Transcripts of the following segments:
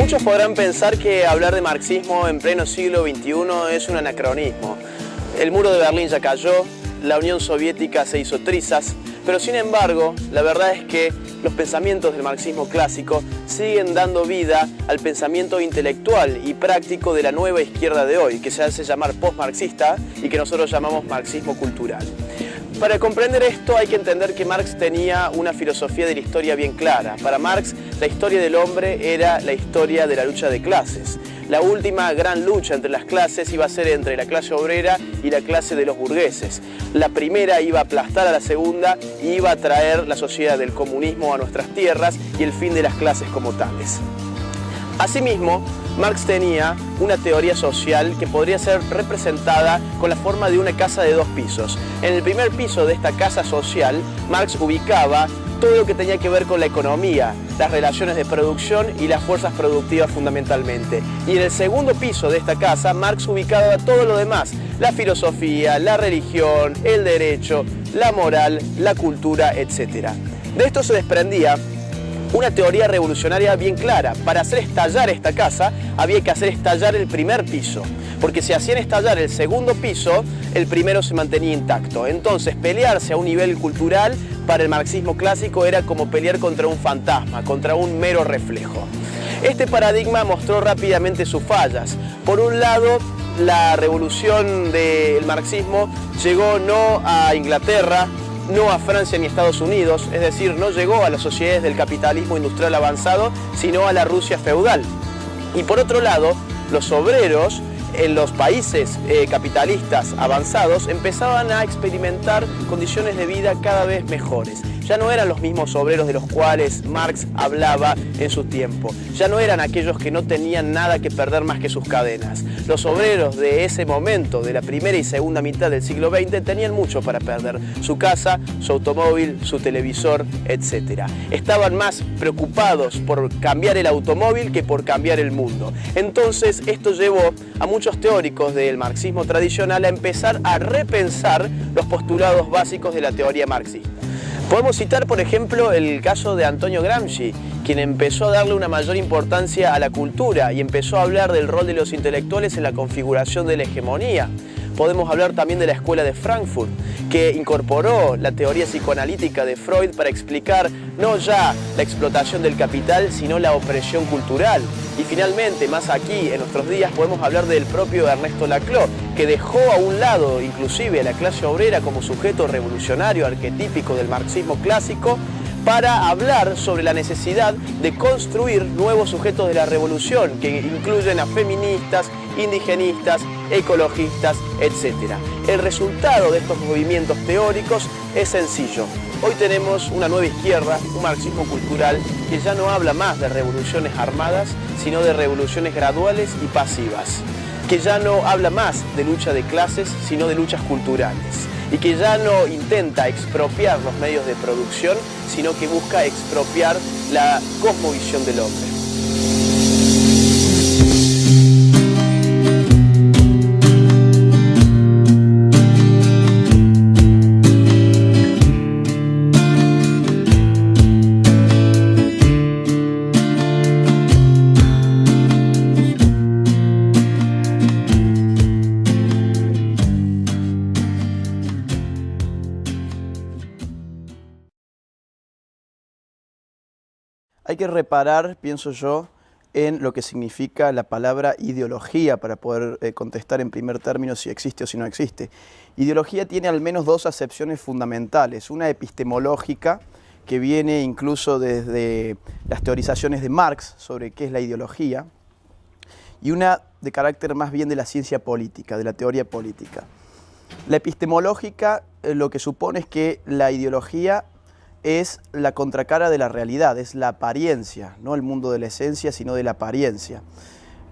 Muchos podrán pensar que hablar de marxismo en pleno siglo XXI es un anacronismo. El muro de Berlín ya cayó, la Unión Soviética se hizo trizas, pero sin embargo, la verdad es que los pensamientos del marxismo clásico siguen dando vida al pensamiento intelectual y práctico de la nueva izquierda de hoy, que se hace llamar postmarxista y que nosotros llamamos marxismo cultural. Para comprender esto hay que entender que Marx tenía una filosofía de la historia bien clara. Para Marx, la historia del hombre era la historia de la lucha de clases. La última gran lucha entre las clases iba a ser entre la clase obrera y la clase de los burgueses. La primera iba a aplastar a la segunda y iba a traer la sociedad del comunismo a nuestras tierras y el fin de las clases como tales. Asimismo, Marx tenía una teoría social que podría ser representada con la forma de una casa de 2 pisos. En el primer piso de esta casa social, Marx ubicaba todo lo que tenía que ver con la economía, las relaciones de producción y las fuerzas productivas fundamentalmente. Y en el segundo piso de esta casa, Marx ubicaba todo lo demás, la filosofía, la religión, el derecho, la moral, la cultura, etc. De esto se desprendía una teoría revolucionaria bien clara. Para hacer estallar esta casa había que hacer estallar el primer piso, porque si hacían estallar el segundo piso, el primero se mantenía intacto. Entonces, pelearse a un nivel cultural para el marxismo clásico era como pelear contra un fantasma, contra un mero reflejo. Este paradigma mostró rápidamente sus fallas. Por un lado, la revolución del marxismo llegó no a Inglaterra, no a Francia ni Estados Unidos, es decir, no llegó a las sociedades del capitalismo industrial avanzado, sino a la Rusia feudal. Y por otro lado, los obreros en los países capitalistas avanzados empezaban a experimentar condiciones de vida cada vez mejores. Ya no eran los mismos obreros de los cuales Marx hablaba en su tiempo. Ya no eran aquellos que no tenían nada que perder más que sus cadenas. Los obreros de ese momento, de la primera y segunda mitad del siglo XX, tenían mucho para perder. Su casa, su automóvil, su televisor, etc. Estaban más preocupados por cambiar el automóvil que por cambiar el mundo. Entonces, esto llevó a muchos teóricos del marxismo tradicional a empezar a repensar los postulados básicos de la teoría marxista. Podemos citar, por ejemplo, el caso de Antonio Gramsci, quien empezó a darle una mayor importancia a la cultura y empezó a hablar del rol de los intelectuales en la configuración de la hegemonía. Podemos hablar también de la Escuela de Frankfurt, que incorporó la teoría psicoanalítica de Freud para explicar no ya la explotación del capital, sino la opresión cultural. Y finalmente, más aquí, en nuestros días, podemos hablar del propio Ernesto Laclau, que dejó a un lado inclusive a la clase obrera como sujeto revolucionario arquetípico del marxismo clásico, para hablar sobre la necesidad de construir nuevos sujetos de la revolución, que incluyen a feministas, indigenistas, ecologistas, etc. El resultado de estos movimientos teóricos es sencillo. Hoy tenemos una nueva izquierda, un marxismo cultural, que ya no habla más de revoluciones armadas, sino de revoluciones graduales y pasivas, que ya no habla más de lucha de clases, sino de luchas culturales, y que ya no intenta expropiar los medios de producción, sino que busca expropiar la cosmovisión del hombre. Hay que reparar, pienso yo, en lo que significa la palabra ideología para poder contestar en primer término si existe o si no existe. Ideología tiene al menos 2 acepciones fundamentales. Una epistemológica, que viene incluso desde las teorizaciones de Marx sobre qué es la ideología, y una de carácter más bien de la ciencia política, de la teoría política. La epistemológica lo que supone es que la ideología es la contracara de la realidad, es la apariencia, no el mundo de la esencia, sino de la apariencia.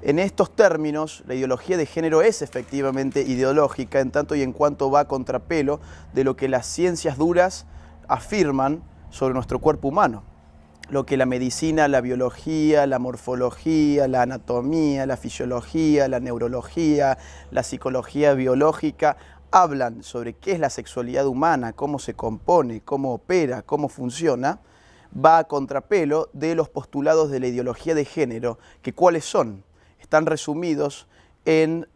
En estos términos, la ideología de género es efectivamente ideológica, en tanto y en cuanto va a contrapelo de lo que las ciencias duras afirman sobre nuestro cuerpo humano. Lo que la medicina, la biología, la morfología, la anatomía, la fisiología, la neurología, la psicología biológica hablan sobre qué es la sexualidad humana, cómo se compone, cómo opera, cómo funciona, va a contrapelo de los postulados de la ideología de género, que ¿cuáles son? Están resumidos en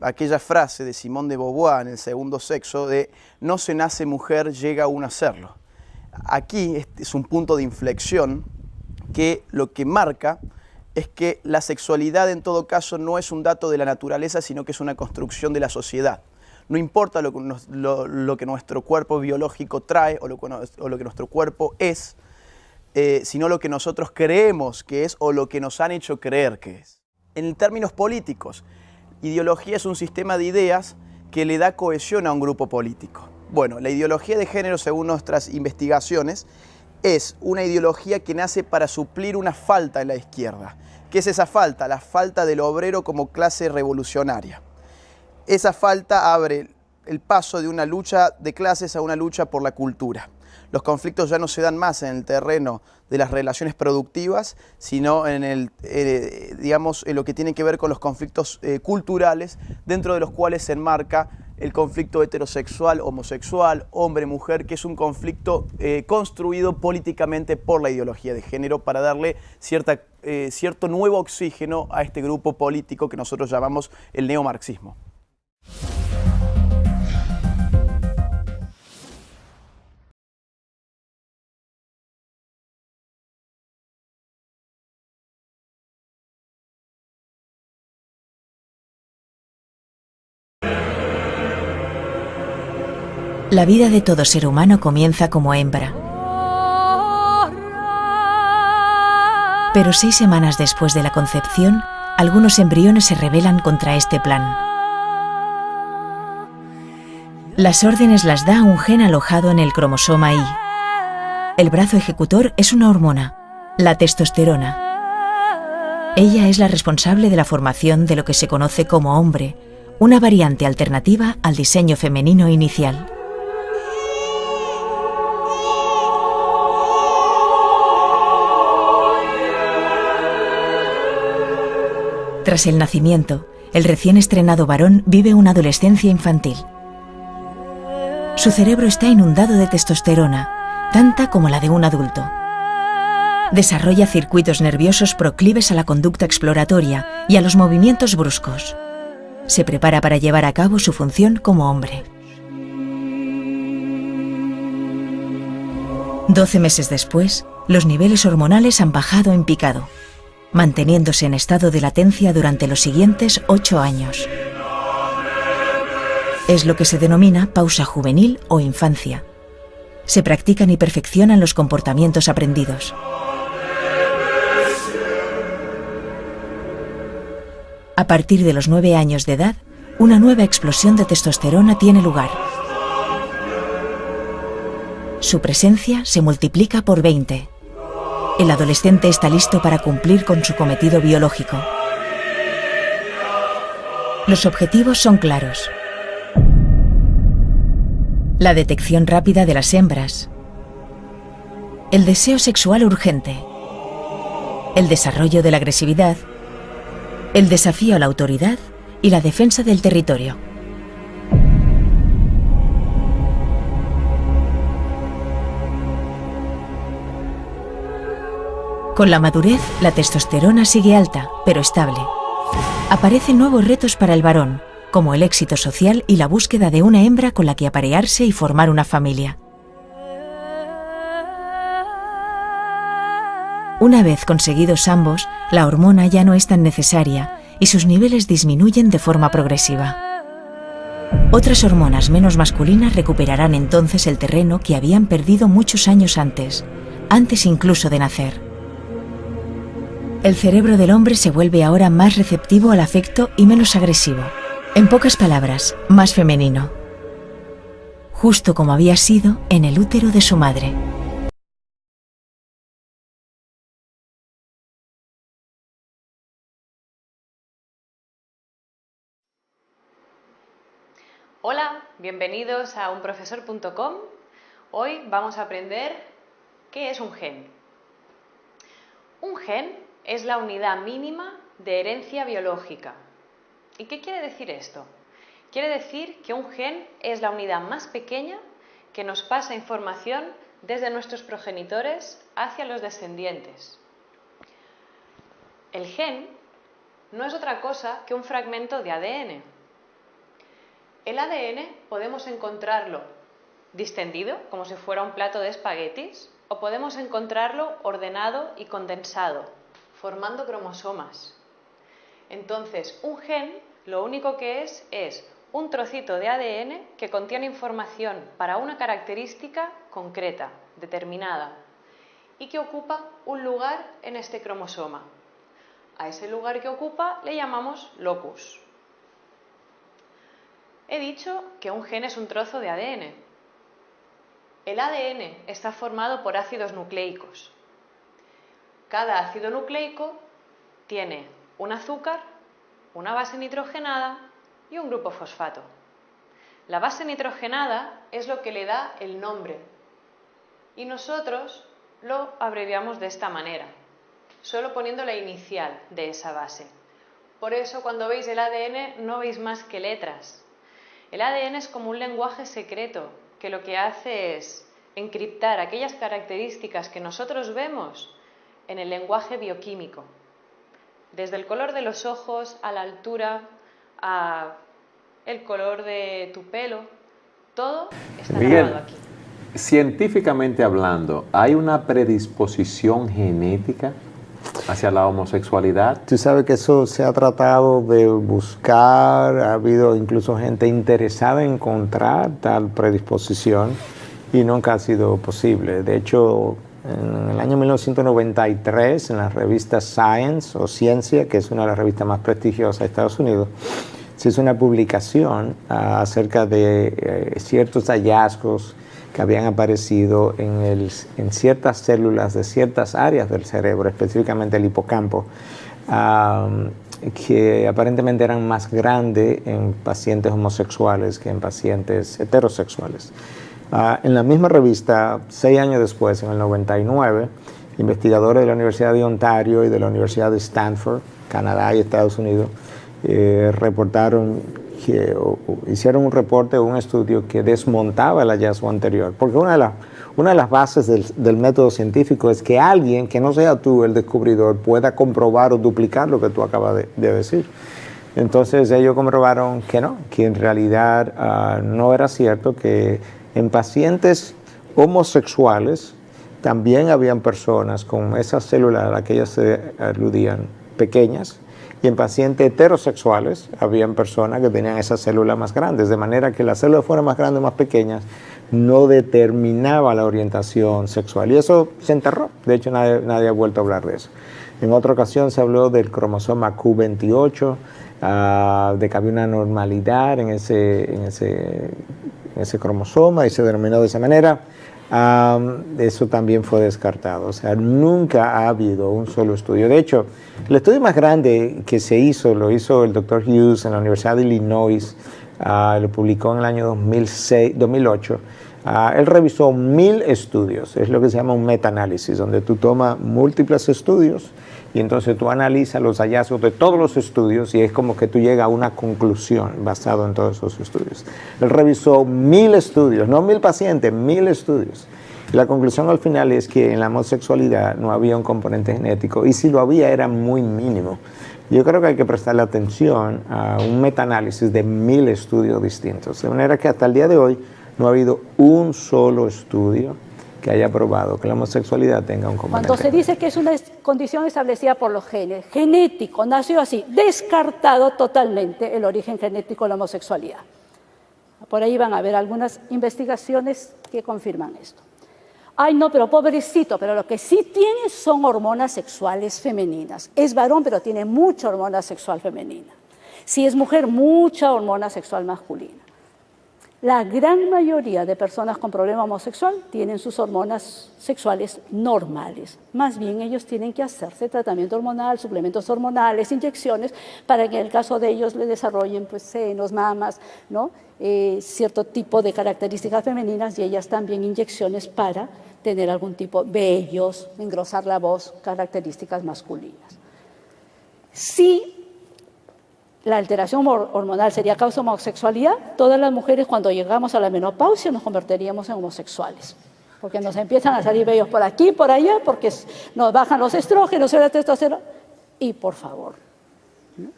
aquella frase de Simone de Beauvoir en El segundo sexo de no se nace mujer, llega uno a serlo. Aquí es un punto de inflexión que lo que marca es que la sexualidad en todo caso no es un dato de la naturaleza, sino que es una construcción de la sociedad. No importa lo que nuestro cuerpo biológico trae o lo que nuestro cuerpo es, sino lo que nosotros creemos que es o lo que nos han hecho creer que es. En términos políticos, ideología es un sistema de ideas que le da cohesión a un grupo político. Bueno, la ideología de género, según nuestras investigaciones, es una ideología que nace para suplir una falta en la izquierda. ¿Qué es esa falta? La falta del obrero como clase revolucionaria. Esa falta abre el paso de una lucha de clases a una lucha por la cultura. Los conflictos ya no se dan más en el terreno de las relaciones productivas, sino en digamos, en lo que tiene que ver con los conflictos culturales, dentro de los cuales se enmarca el conflicto heterosexual, homosexual, hombre-mujer, que es un conflicto construido políticamente por la ideología de género para darle cierto nuevo oxígeno a este grupo político que nosotros llamamos el neomarxismo. La vida de todo ser humano comienza como hembra. Pero 6 semanas después de la concepción, algunos embriones se rebelan contra este plan. Las órdenes las da un gen alojado en el cromosoma Y. El brazo ejecutor es una hormona, la testosterona. Ella es la responsable de la formación de lo que se conoce como hombre, una variante alternativa al diseño femenino inicial. Tras el nacimiento, el recién estrenado varón vive una adolescencia infantil. Su cerebro está inundado de testosterona, tanta como la de un adulto. Desarrolla circuitos nerviosos proclives a la conducta exploratoria y a los movimientos bruscos. Se prepara para llevar a cabo su función como hombre. 12 meses después, los niveles hormonales han bajado en picado, manteniéndose en estado de latencia durante los siguientes 8 años. Es lo que se denomina pausa juvenil o infancia. Se practican y perfeccionan los comportamientos aprendidos. A partir de los 9 años de edad, una nueva explosión de testosterona tiene lugar. Su presencia se multiplica por 20. El adolescente está listo para cumplir con su cometido biológico. Los objetivos son claros. La detección rápida de las hembras. El deseo sexual urgente. El desarrollo de la agresividad. El desafío a la autoridad y la defensa del territorio. Con la madurez, la testosterona sigue alta, pero estable. Aparecen nuevos retos para el varón, como el éxito social y la búsqueda de una hembra con la que aparearse y formar una familia. Una vez conseguidos ambos, la hormona ya no es tan necesaria y sus niveles disminuyen de forma progresiva. Otras hormonas menos masculinas recuperarán entonces el terreno que habían perdido muchos años antes incluso de nacer. El cerebro del hombre se vuelve ahora más receptivo al afecto y menos agresivo. En pocas palabras, más femenino. Justo como había sido en el útero de su madre. Hola, bienvenidos a unprofesor.com. Hoy vamos a aprender qué es un gen. Un gen es la unidad mínima de herencia biológica. ¿Y qué quiere decir esto? Quiere decir que un gen es la unidad más pequeña que nos pasa información desde nuestros progenitores hacia los descendientes. El gen no es otra cosa que un fragmento de ADN. El ADN podemos encontrarlo distendido, como si fuera un plato de espaguetis, o podemos encontrarlo ordenado y condensado, formando cromosomas. Entonces, un gen lo único que es un trocito de ADN que contiene información para una característica concreta, determinada, y que ocupa un lugar en este cromosoma. A ese lugar que ocupa le llamamos locus. He dicho que un gen es un trozo de ADN. El ADN está formado por ácidos nucleicos. Cada ácido nucleico tiene un azúcar, una base nitrogenada y un grupo fosfato. La base nitrogenada es lo que le da el nombre y nosotros lo abreviamos de esta manera, solo poniendo la inicial de esa base. Por eso cuando veis el ADN no veis más que letras. El ADN es como un lenguaje secreto que lo que hace es encriptar aquellas características que nosotros vemos en el lenguaje bioquímico. Desde el color de los ojos, a la altura, a el color de tu pelo, todo está grabado aquí. Científicamente hablando, ¿hay una predisposición genética hacia la homosexualidad? Tú sabes que eso se ha tratado de buscar, ha habido incluso gente interesada en encontrar tal predisposición y nunca ha sido posible. De hecho, en el año 1993, en la revista Science o Ciencia, que es una de las revistas más prestigiosas de Estados Unidos, se hizo una publicación acerca de ciertos hallazgos que habían aparecido en ciertas células de ciertas áreas del cerebro, específicamente el hipocampo, que aparentemente eran más grandes en pacientes homosexuales que en pacientes heterosexuales. En la misma revista, 6 años después, en el 99, investigadores de la Universidad de Ontario y de la Universidad de Stanford, Canadá y Estados Unidos, hicieron un reporte o un estudio que desmontaba el hallazgo anterior. Porque una de las bases del método científico es que alguien, que no sea tú el descubridor, pueda comprobar o duplicar lo que tú acabas de decir. Entonces ellos comprobaron que no, que en realidad no era cierto, que en pacientes homosexuales también habían personas con esas células a las que ellos se aludían pequeñas, y en pacientes heterosexuales habían personas que tenían esas células más grandes, de manera que las células fueran más grandes o más pequeñas no determinaba la orientación sexual, y eso se enterró. De hecho, nadie ha vuelto a hablar de eso. En otra ocasión se habló del cromosoma Q28, de que había una normalidad en ese cromosoma y se denominó de esa manera. Eso también fue descartado. O sea, nunca ha habido un solo estudio. De hecho, el estudio más grande que se hizo, lo hizo el Dr. Hughes en la Universidad de Illinois, lo publicó en el año 2008. Él revisó 1000 estudios, es lo que se llama un metaanálisis, donde tú tomas múltiples estudios y entonces tú analizas los hallazgos de todos los estudios y es como que tú llegas a una conclusión basada en todos esos estudios. Él revisó 1000 estudios, no 1000 pacientes, 1000 estudios. Y la conclusión al final es que en la homosexualidad no había un componente genético, y si lo había era muy mínimo. Yo creo que hay que prestarle atención a un metaanálisis de 1000 estudios distintos, de manera que hasta el día de hoy no ha habido un solo estudio que haya probado que la homosexualidad tenga un componente. Cuando se dice que es una condición establecida por los genes, genético, nació así, descartado totalmente el origen genético de la homosexualidad. Por ahí van a haber algunas investigaciones que confirman esto. Ay, no, pero pobrecito, pero lo que sí tiene son hormonas sexuales femeninas. Es varón, pero tiene mucha hormona sexual femenina. Si es mujer, mucha hormona sexual masculina. La gran mayoría de personas con problema homosexual tienen sus hormonas sexuales normales. Más bien ellos tienen que hacerse tratamiento hormonal, suplementos hormonales, inyecciones, para que en el caso de ellos le desarrollen pues, senos, mamas, ¿no? Cierto tipo de características femeninas, y ellas también inyecciones para tener algún tipo de vellos, engrosar la voz, características masculinas. Si la alteración hormonal sería causa de homosexualidad, todas las mujeres cuando llegamos a la menopausia nos convertiríamos en homosexuales. porque nos empiezan a salir vellos por aquí, por allá, porque nos bajan los estrógenos, la testosterona, y por favor, ¿no?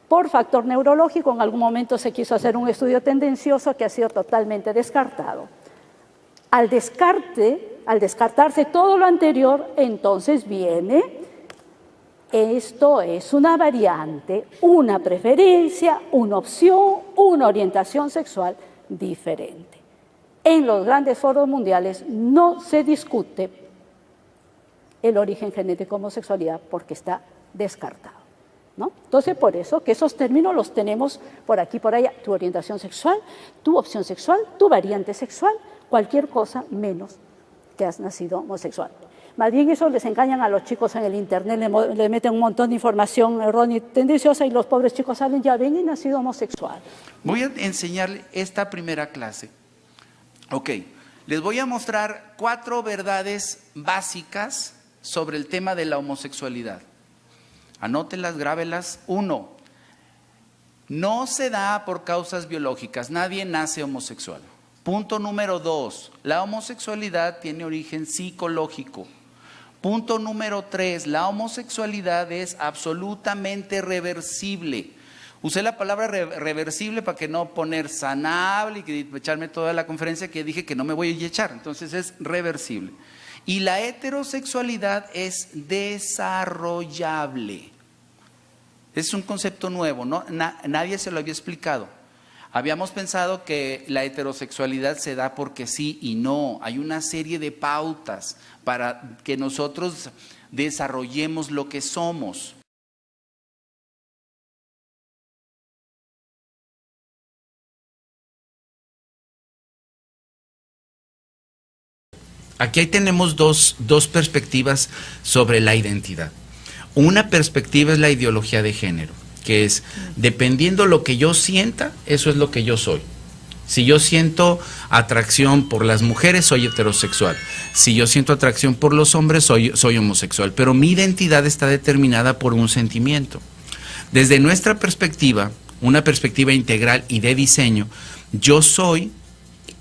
Por factor neurológico, en algún momento se quiso hacer un estudio tendencioso que ha sido totalmente descartado. Al descartarse todo lo anterior, entonces viene, esto es una variante, una preferencia, una opción, una orientación sexual diferente. En los grandes foros mundiales no se discute el origen genético de homosexualidad porque está descartado, ¿no? Entonces, por eso que esos términos los tenemos por aquí, por allá, tu orientación sexual, tu opción sexual, tu variante sexual, cualquier cosa menos que has nacido homosexual. Más bien eso les engañan a los chicos en el internet, le meten un montón de información errónea y tendenciosa y los pobres chicos salen, ya ven, y nacido homosexual. Voy a enseñarle esta primera clase. Ok, les voy a mostrar 4 verdades básicas sobre el tema de la homosexualidad. Anótelas, grábelas. 1. No se da por causas biológicas, nadie nace homosexual. Punto número 2, la homosexualidad tiene origen psicológico. Punto número 3, la homosexualidad es absolutamente reversible. Usé la palabra reversible para que no poner sanable y echarme toda la conferencia que dije que no me voy a echar. Entonces es reversible. Y la heterosexualidad es desarrollable. Es un concepto nuevo, ¿no? Nadie se lo había explicado. Habíamos pensado que la heterosexualidad se da porque sí y no. Hay una serie de pautas para que nosotros desarrollemos lo que somos. Aquí tenemos dos perspectivas sobre la identidad. Una perspectiva es la ideología de género, que es, dependiendo lo que yo sienta, eso es lo que yo soy. Si yo siento atracción por las mujeres, soy heterosexual. Si yo siento atracción por los hombres, soy homosexual. Pero mi identidad está determinada por un sentimiento. Desde nuestra perspectiva, una perspectiva integral y de diseño, yo soy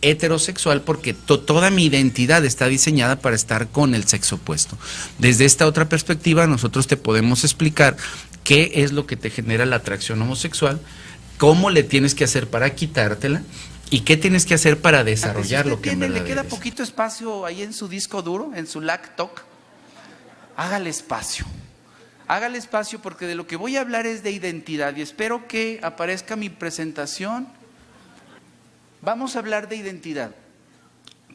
heterosexual porque toda mi identidad está diseñada para estar con el sexo opuesto. Desde esta otra perspectiva, nosotros te podemos explicar qué es lo que te genera la atracción homosexual, cómo le tienes que hacer para quitártela y qué tienes que hacer para desarrollar lo que en verdad le queda eres. poquito espacio ahí en su disco duro, en su laptop. Hágale espacio. Hágale espacio porque de lo que voy a hablar es de identidad y espero que aparezca mi presentación. Vamos a hablar de identidad.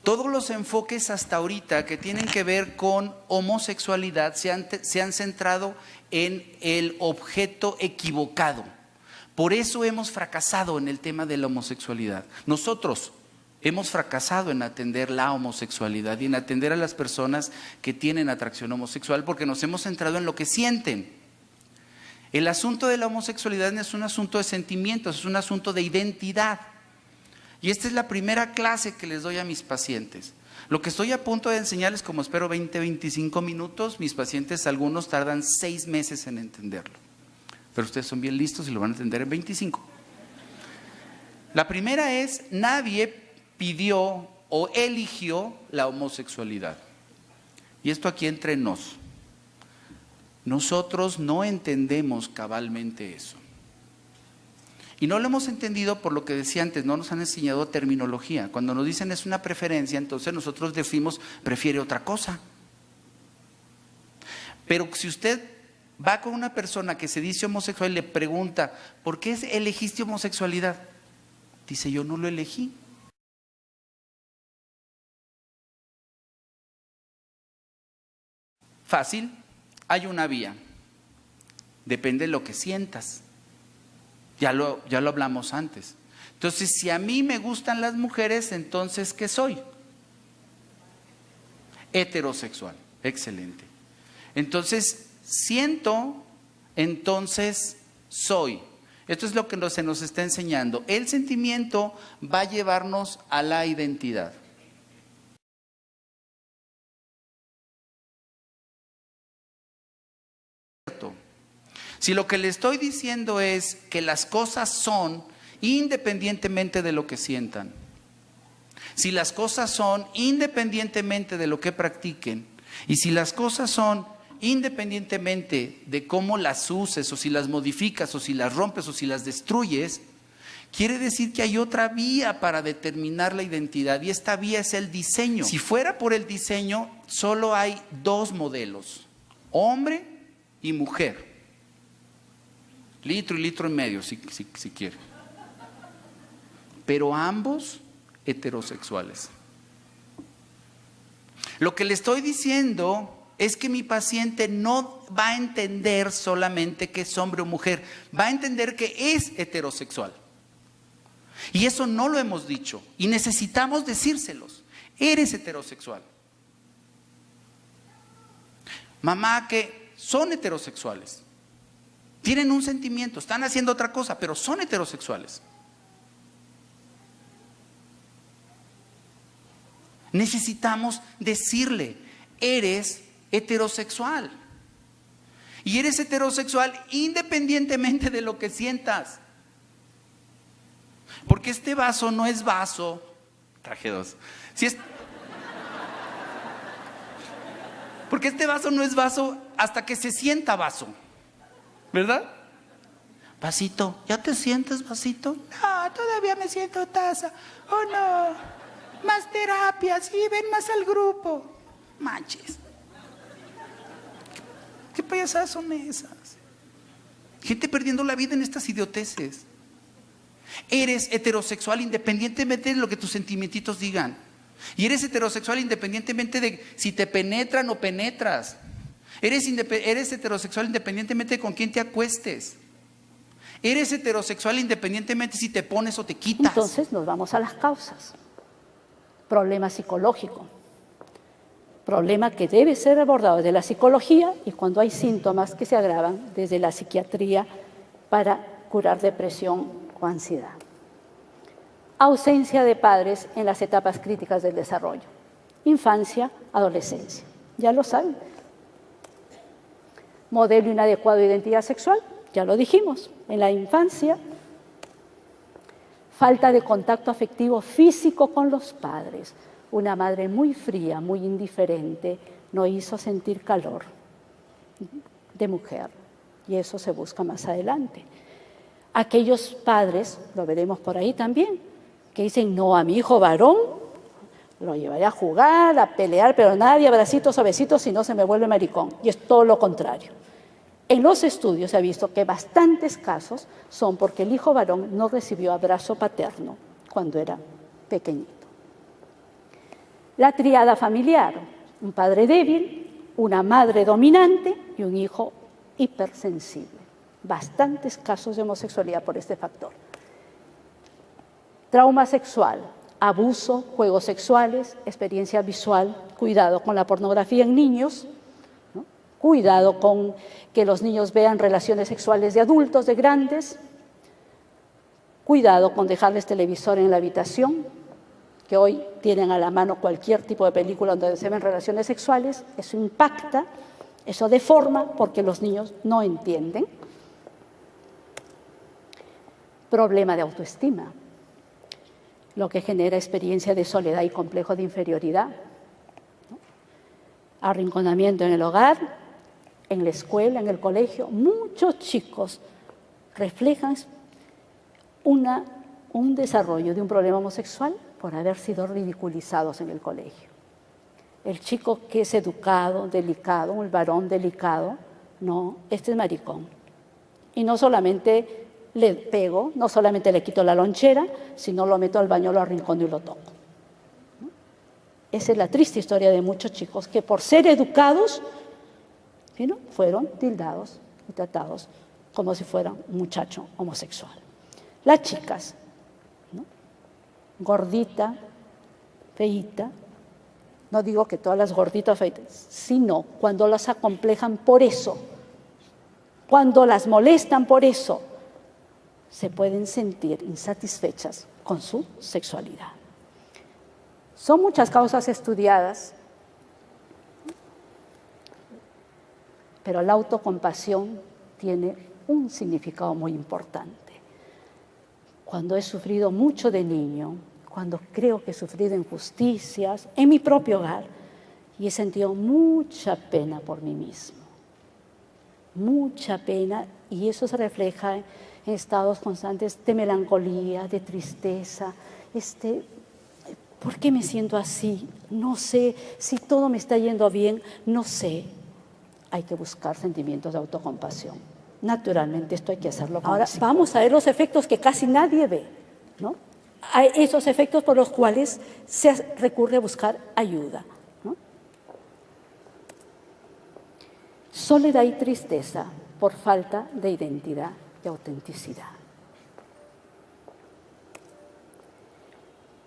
Todos los enfoques hasta ahorita que tienen que ver con homosexualidad se han centrado en el objeto equivocado. Por eso hemos fracasado en el tema de la homosexualidad. Nosotros hemos fracasado en atender la homosexualidad y en atender a las personas que tienen atracción homosexual porque nos hemos centrado en lo que sienten. El asunto de la homosexualidad no es un asunto de sentimientos, es un asunto de identidad. Y esta es la primera clase que les doy a mis pacientes. Lo que estoy a punto de enseñarles, como espero 20-25 minutos, mis pacientes algunos tardan 6 meses en entenderlo. Pero ustedes son bien listos y lo van a entender en 25. La primera es, nadie pidió o eligió la homosexualidad. Y esto aquí entre nos. Nosotros no entendemos cabalmente eso. Y no lo hemos entendido por lo que decía antes, no nos han enseñado terminología. Cuando nos dicen es una preferencia, entonces nosotros decimos prefiere otra cosa. Pero si usted va con una persona que se dice homosexual y le pregunta, ¿por qué elegiste homosexualidad? Dice, yo no lo elegí. Fácil, hay una vía. Depende de lo que sientas. Ya lo hablamos antes. Entonces, si a mí me gustan las mujeres, entonces, ¿qué soy? Heterosexual. Excelente. Entonces, siento, entonces soy. Esto es lo que se nos está enseñando. El sentimiento va a llevarnos a la identidad. Si lo que le estoy diciendo es que las cosas son independientemente de lo que sientan. Si las cosas son independientemente de lo que practiquen, y si las cosas son independientemente de cómo las uses, o si las modificas, o si las rompes, o si las destruyes, quiere decir que hay otra vía para determinar la identidad, y esta vía es el diseño. Si fuera por el diseño, solo hay dos modelos, hombre y mujer. Litro y litro y medio, si quiere. Pero ambos heterosexuales. Lo que le estoy diciendo es que mi paciente no va a entender solamente que es hombre o mujer, va a entender que es heterosexual. Y eso no lo hemos dicho, y necesitamos decírselos. Eres heterosexual. Mamá, que son heterosexuales. Tienen un sentimiento, están haciendo otra cosa, pero son heterosexuales. Necesitamos decirle, eres heterosexual. Y eres heterosexual independientemente de lo que sientas. Porque este vaso no es vaso. Traje dos. Porque este vaso no es vaso hasta que se sienta vaso. ¿Verdad? Vasito, ¿ya te sientes vasito? No, todavía me siento taza. Oh no. Más terapia, sí, ven más al grupo. Manches. ¿Qué payasadas son esas? Gente perdiendo la vida en estas idioteces. Eres heterosexual independientemente de lo que tus sentimientos digan. Y eres heterosexual independientemente de si te penetran o penetras. Eres heterosexual independientemente de con quién te acuestes. Eres heterosexual independientemente si te pones o te quitas. Entonces nos vamos a las causas. Problema psicológico. Problema que debe ser abordado desde la psicología y cuando hay síntomas que se agravan desde la psiquiatría para curar depresión o ansiedad. Ausencia de padres en las etapas críticas del desarrollo. Infancia, adolescencia. Ya lo saben. Modelo inadecuado de identidad sexual, ya lo dijimos, en la infancia. Falta de contacto afectivo físico con los padres. Una madre muy fría, muy indiferente, no hizo sentir calor de mujer. Y eso se busca más adelante. Aquellos padres, lo veremos por ahí también, que dicen, no, a mi hijo varón lo llevaré a jugar, a pelear, pero nadie abracitos o besitos si no se me vuelve maricón. Y es todo lo contrario. En los estudios se ha visto que bastantes casos son porque el hijo varón no recibió abrazo paterno cuando era pequeñito. La tríada familiar, un padre débil, una madre dominante y un hijo hipersensible. Bastantes casos de homosexualidad por este factor. Trauma sexual, abuso, juegos sexuales, experiencia visual, cuidado con la pornografía en niños, ¿no? Cuidado con que los niños vean relaciones sexuales de adultos, de grandes, cuidado con dejarles televisor en la habitación, que hoy tienen a la mano cualquier tipo de película donde se ven relaciones sexuales, eso impacta, eso deforma porque los niños no entienden. Problema de autoestima, lo que genera experiencia de soledad y complejo de inferioridad, ¿no? Arrinconamiento en el hogar, en la escuela, en el colegio. Muchos chicos reflejan un desarrollo de un problema homosexual por haber sido ridiculizados en el colegio. El chico que es educado, delicado, el varón delicado, no, este es maricón. Y no solamente le pego, no solamente le quito la lonchera, sino lo meto al baño, lo arrincono y lo toco. ¿No? Esa es la triste historia de muchos chicos que por ser educados, ¿no?, fueron tildados y tratados como si fueran un muchacho homosexual. Las chicas, ¿no?, gordita, feíta, no digo que todas las gorditas feitas, sino cuando las acomplejan por eso, cuando las molestan por eso, se pueden sentir insatisfechas con su sexualidad. Son muchas causas estudiadas, pero la autocompasión tiene un significado muy importante. cuando he sufrido mucho de niño, cuando creo que he sufrido injusticias en mi propio hogar y he sentido mucha pena por mí mismo. Mucha pena, y eso se refleja en estados constantes de melancolía, de tristeza. ¿Por qué me siento así? No sé si todo me está yendo bien, no sé. Hay que buscar sentimientos de autocompasión. Naturalmente esto hay que hacerlo. Ahora vamos a ver los efectos que casi nadie ve, ¿no? Hay esos efectos por los cuales se recurre a buscar ayuda, ¿no? Soledad y tristeza por falta de identidad y autenticidad.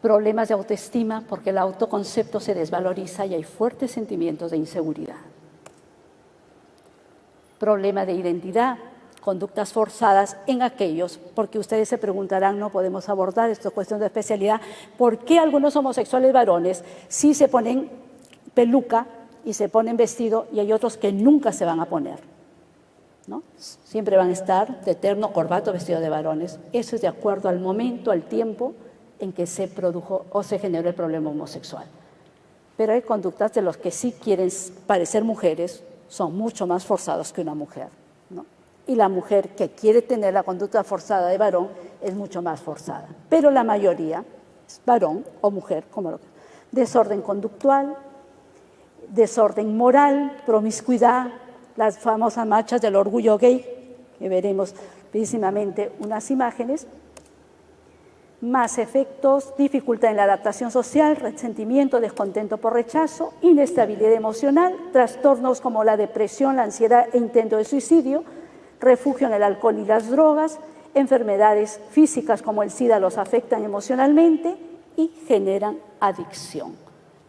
Problemas de autoestima porque el autoconcepto se desvaloriza y hay fuertes sentimientos de inseguridad. Problema de identidad, conductas forzadas en aquellos, porque ustedes se preguntarán, no podemos abordar, esto es cuestión de especialidad, ¿por qué algunos homosexuales varones sí se ponen peluca y se ponen vestido y hay otros que nunca se van a poner? ¿No? Siempre van a estar de terno, corbata, vestido de varones. Eso es de acuerdo al momento, al tiempo en que se produjo o se generó el problema homosexual. Pero hay conductas de los que sí quieren parecer mujeres, son mucho más forzados que una mujer, ¿no? Y la mujer que quiere tener la conducta forzada de varón es mucho más forzada. Pero la mayoría es varón o mujer, como lo que. Desorden conductual, desorden moral, promiscuidad, las famosas marchas del orgullo gay, que veremos precisamente unas imágenes, más efectos, dificultad en la adaptación social, resentimiento, descontento por rechazo, inestabilidad emocional, trastornos como la depresión, la ansiedad e intento de suicidio, refugio en el alcohol y las drogas, enfermedades físicas como el SIDA los afectan emocionalmente y generan adicción.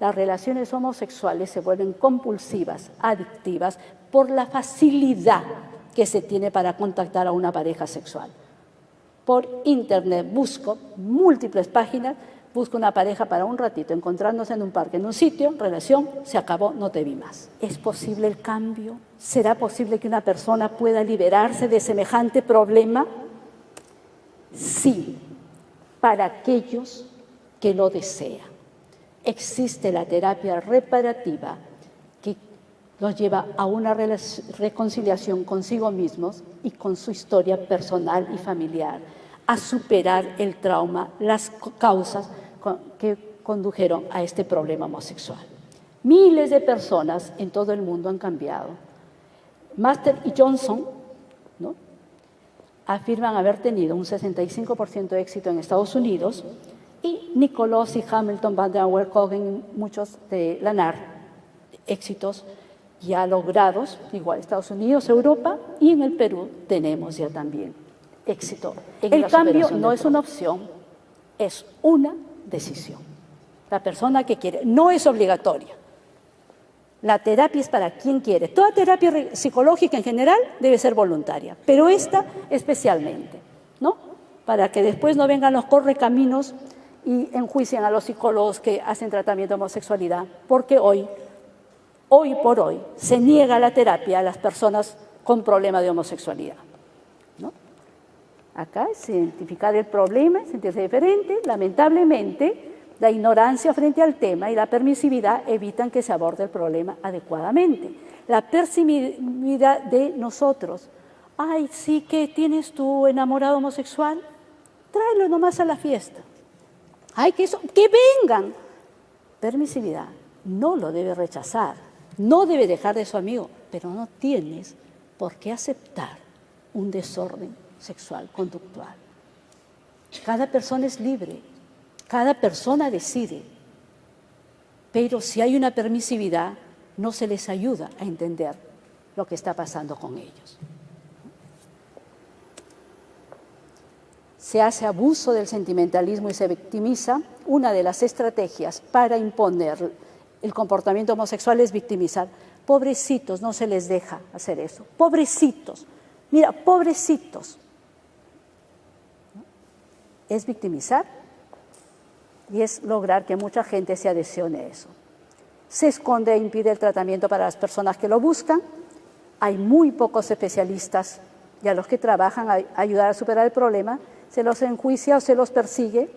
Las relaciones homosexuales se vuelven compulsivas, adictivas, por la facilidad que se tiene para contactar a una pareja sexual. Por internet busco múltiples páginas, busco una pareja para un ratito, encontrándose en un parque, en un sitio, relación, se acabó, no te vi más. ¿Es posible el cambio? ¿Será posible que una persona pueda liberarse de semejante problema? Sí, para aquellos que lo desean. Existe la terapia reparativa que los lleva a una reconciliación consigo mismos y con su historia personal y familiar, a superar el trauma, las causas que condujeron a este problema homosexual. Miles de personas en todo el mundo han cambiado. Master y Johnson, ¿no?, afirman haber tenido un 65% de éxito en Estados Unidos, y Nicolosi, Hamilton, Van der Waal, Cohen, muchos de la NAR, éxitos ya logrados, igual Estados Unidos, Europa, y en el Perú tenemos ya también éxito. El cambio no es una opción, es una decisión. La persona que quiere, no es obligatoria. La terapia es para quien quiere. Toda terapia psicológica en general debe ser voluntaria, pero esta especialmente, ¿no? Para que después no vengan los correcaminos y enjuician a los psicólogos que hacen tratamiento de homosexualidad, porque hoy por hoy, se niega la terapia a las personas con problema de homosexualidad, ¿no? Acá es identificar el problema, sentirse diferente. Lamentablemente, la ignorancia frente al tema y la permisividad evitan que se aborde el problema adecuadamente. La permisividad de nosotros. Ay, sí, que tienes tu enamorado homosexual, tráelo nomás a la fiesta. Ay, que vengan. Permisividad. No lo debe rechazar, no debe dejar de su amigo, pero no tienes por qué aceptar un desorden sexual conductual. Cada persona es libre, cada persona decide, pero si hay una permisividad, no se les ayuda a entender lo que está pasando con ellos. Se hace abuso del sentimentalismo y se victimiza. Una de las estrategias para imponer el comportamiento homosexual es victimizar. Pobrecitos, no se les deja hacer eso. Pobrecitos. Mira, pobrecitos. Es victimizar y es lograr que mucha gente se adhesione a eso. Se esconde e impide el tratamiento para las personas que lo buscan. Hay muy pocos especialistas y a los que trabajan a ayudar a superar el problema se los enjuicia o se los persigue.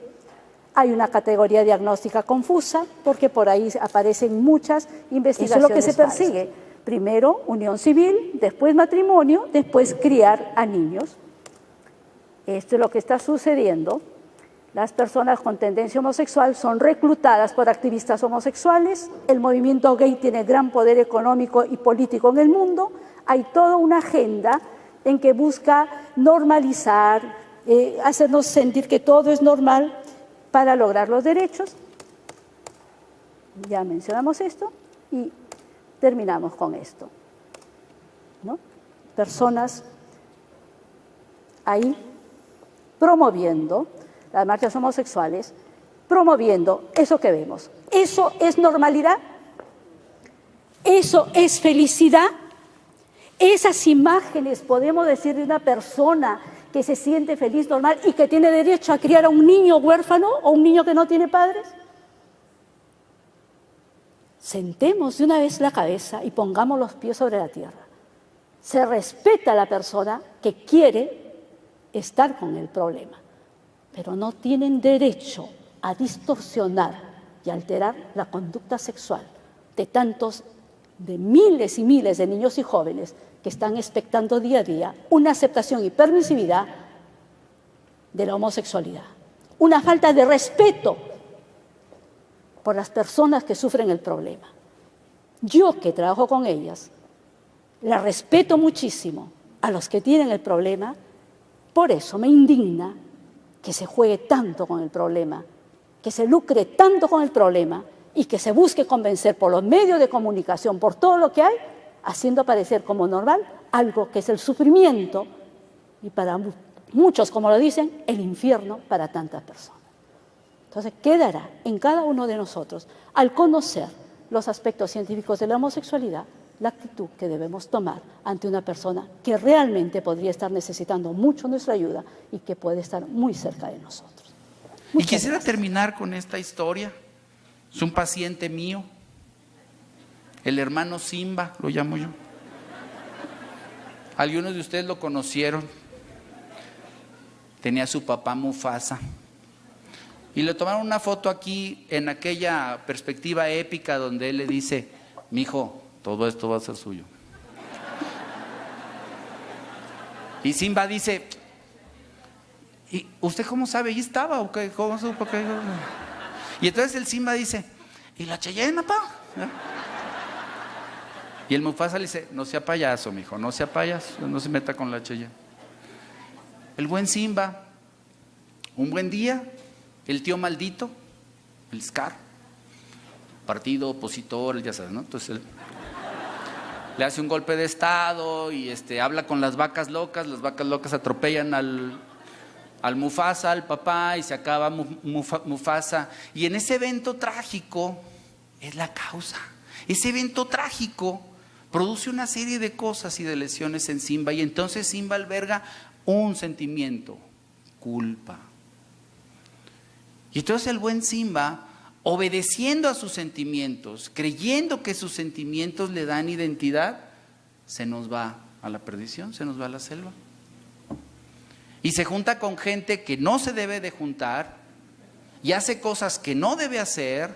Hay una categoría diagnóstica confusa porque por ahí aparecen muchas investigaciones. Eso es lo que se persigue. Primero unión civil, después matrimonio, después criar a niños. Esto es lo que está sucediendo. Las personas con tendencia homosexual son reclutadas por activistas homosexuales. El movimiento gay tiene gran poder económico y político en el mundo. Hay toda una agenda en que busca normalizar, hacernos sentir que todo es normal para lograr los derechos. Ya mencionamos esto y terminamos con esto, ¿no? Personas ahí promoviendo las marchas homosexuales, promoviendo eso que vemos. ¿Eso es normalidad? ¿Eso es felicidad? Esas imágenes, podemos decir, de una persona que se siente feliz, normal y que tiene derecho a criar a un niño huérfano o un niño que no tiene padres. Sentemos de una vez la cabeza y pongamos los pies sobre la tierra. Se respeta a la persona que quiere estar con el problema, pero no tienen derecho a distorsionar y alterar la conducta sexual de miles y miles de niños y jóvenes que están expectando día a día una aceptación y permisividad de la homosexualidad. Una falta de respeto por las personas que sufren el problema. Yo, que trabajo con ellas, la respeto muchísimo a los que tienen el problema. Por eso me indigna que se juegue tanto con el problema, que se lucre tanto con el problema y que se busque convencer por los medios de comunicación, por todo lo que hay, haciendo parecer como normal algo que es el sufrimiento y para muchos, como lo dicen, el infierno para tantas personas. Entonces quedará en cada uno de nosotros, al conocer los aspectos científicos de la homosexualidad, la actitud que debemos tomar ante una persona que realmente podría estar necesitando mucho nuestra ayuda y que puede estar muy cerca de nosotros. Y quisiera terminar con esta historia. Es un paciente mío, el hermano Simba, lo llamo yo. Algunos de ustedes lo conocieron. Tenía a su papá Mufasa. Y le tomaron una foto aquí en aquella perspectiva épica donde él le dice: mijo, todo esto va a ser suyo. Y Simba dice: ¿y usted cómo sabe? ¿Ahí estaba? ¿O qué? ¿Cómo supo que? Y entonces el Simba dice: ¿y la Cheyenne, papá? Y el Mufasa le dice: no sea payaso, mijo, no sea payaso, no se meta con la Cheyenne. El buen Simba, un buen día, el tío maldito, el Scar, partido opositor, ya sabes, ¿no? Entonces él le hace un golpe de estado y habla con las vacas locas atropellan al Mufasa, al papá, y se acaba Mufasa. Y en ese evento trágico es la causa. Ese evento trágico produce una serie de cosas y de lesiones en Simba, y entonces Simba alberga un sentimiento: culpa. Y entonces el buen Simba, obedeciendo a sus sentimientos, creyendo que sus sentimientos le dan identidad, se nos va a la perdición, se nos va a la selva. Y se junta con gente que no se debe de juntar, y hace cosas que no debe hacer,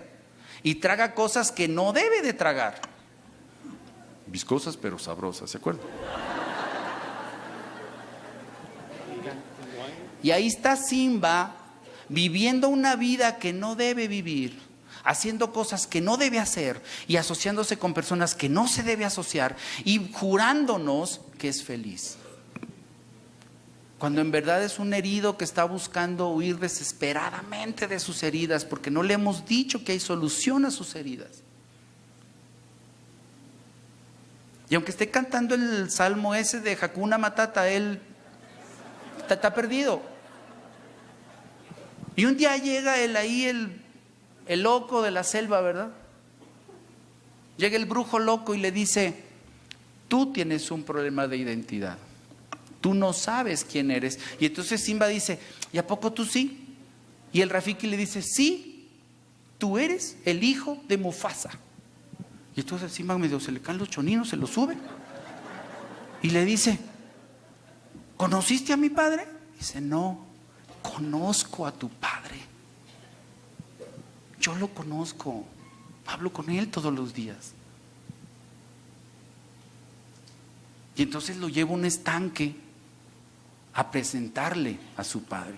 y traga cosas que no debe de tragar. Viscosas pero sabrosas, ¿se acuerdan? Y ahí está Simba, viviendo una vida que no debe vivir, haciendo cosas que no debe hacer y asociándose con personas que no se debe asociar y jurándonos que es feliz, cuando en verdad es un herido que está buscando huir desesperadamente de sus heridas, porque no le hemos dicho que hay solución a sus heridas. Y aunque esté cantando el salmo ese de Hakuna Matata, él está perdido. Y un día llega el loco de la selva, ¿verdad? Llega el brujo loco y le dice: tú tienes un problema de identidad, tú no sabes quién eres. Y entonces Simba dice: ¿y a poco tú sí? Y el Rafiki le dice: sí, tú eres el hijo de Mufasa. Y entonces Simba medio se le caen los choninos, se lo sube y le dice: ¿conociste a mi padre? Dice: no. conozco a tu padre. Yo lo conozco. Hablo con él todos los días. Y entonces lo llevo a un estanque a presentarle a su padre.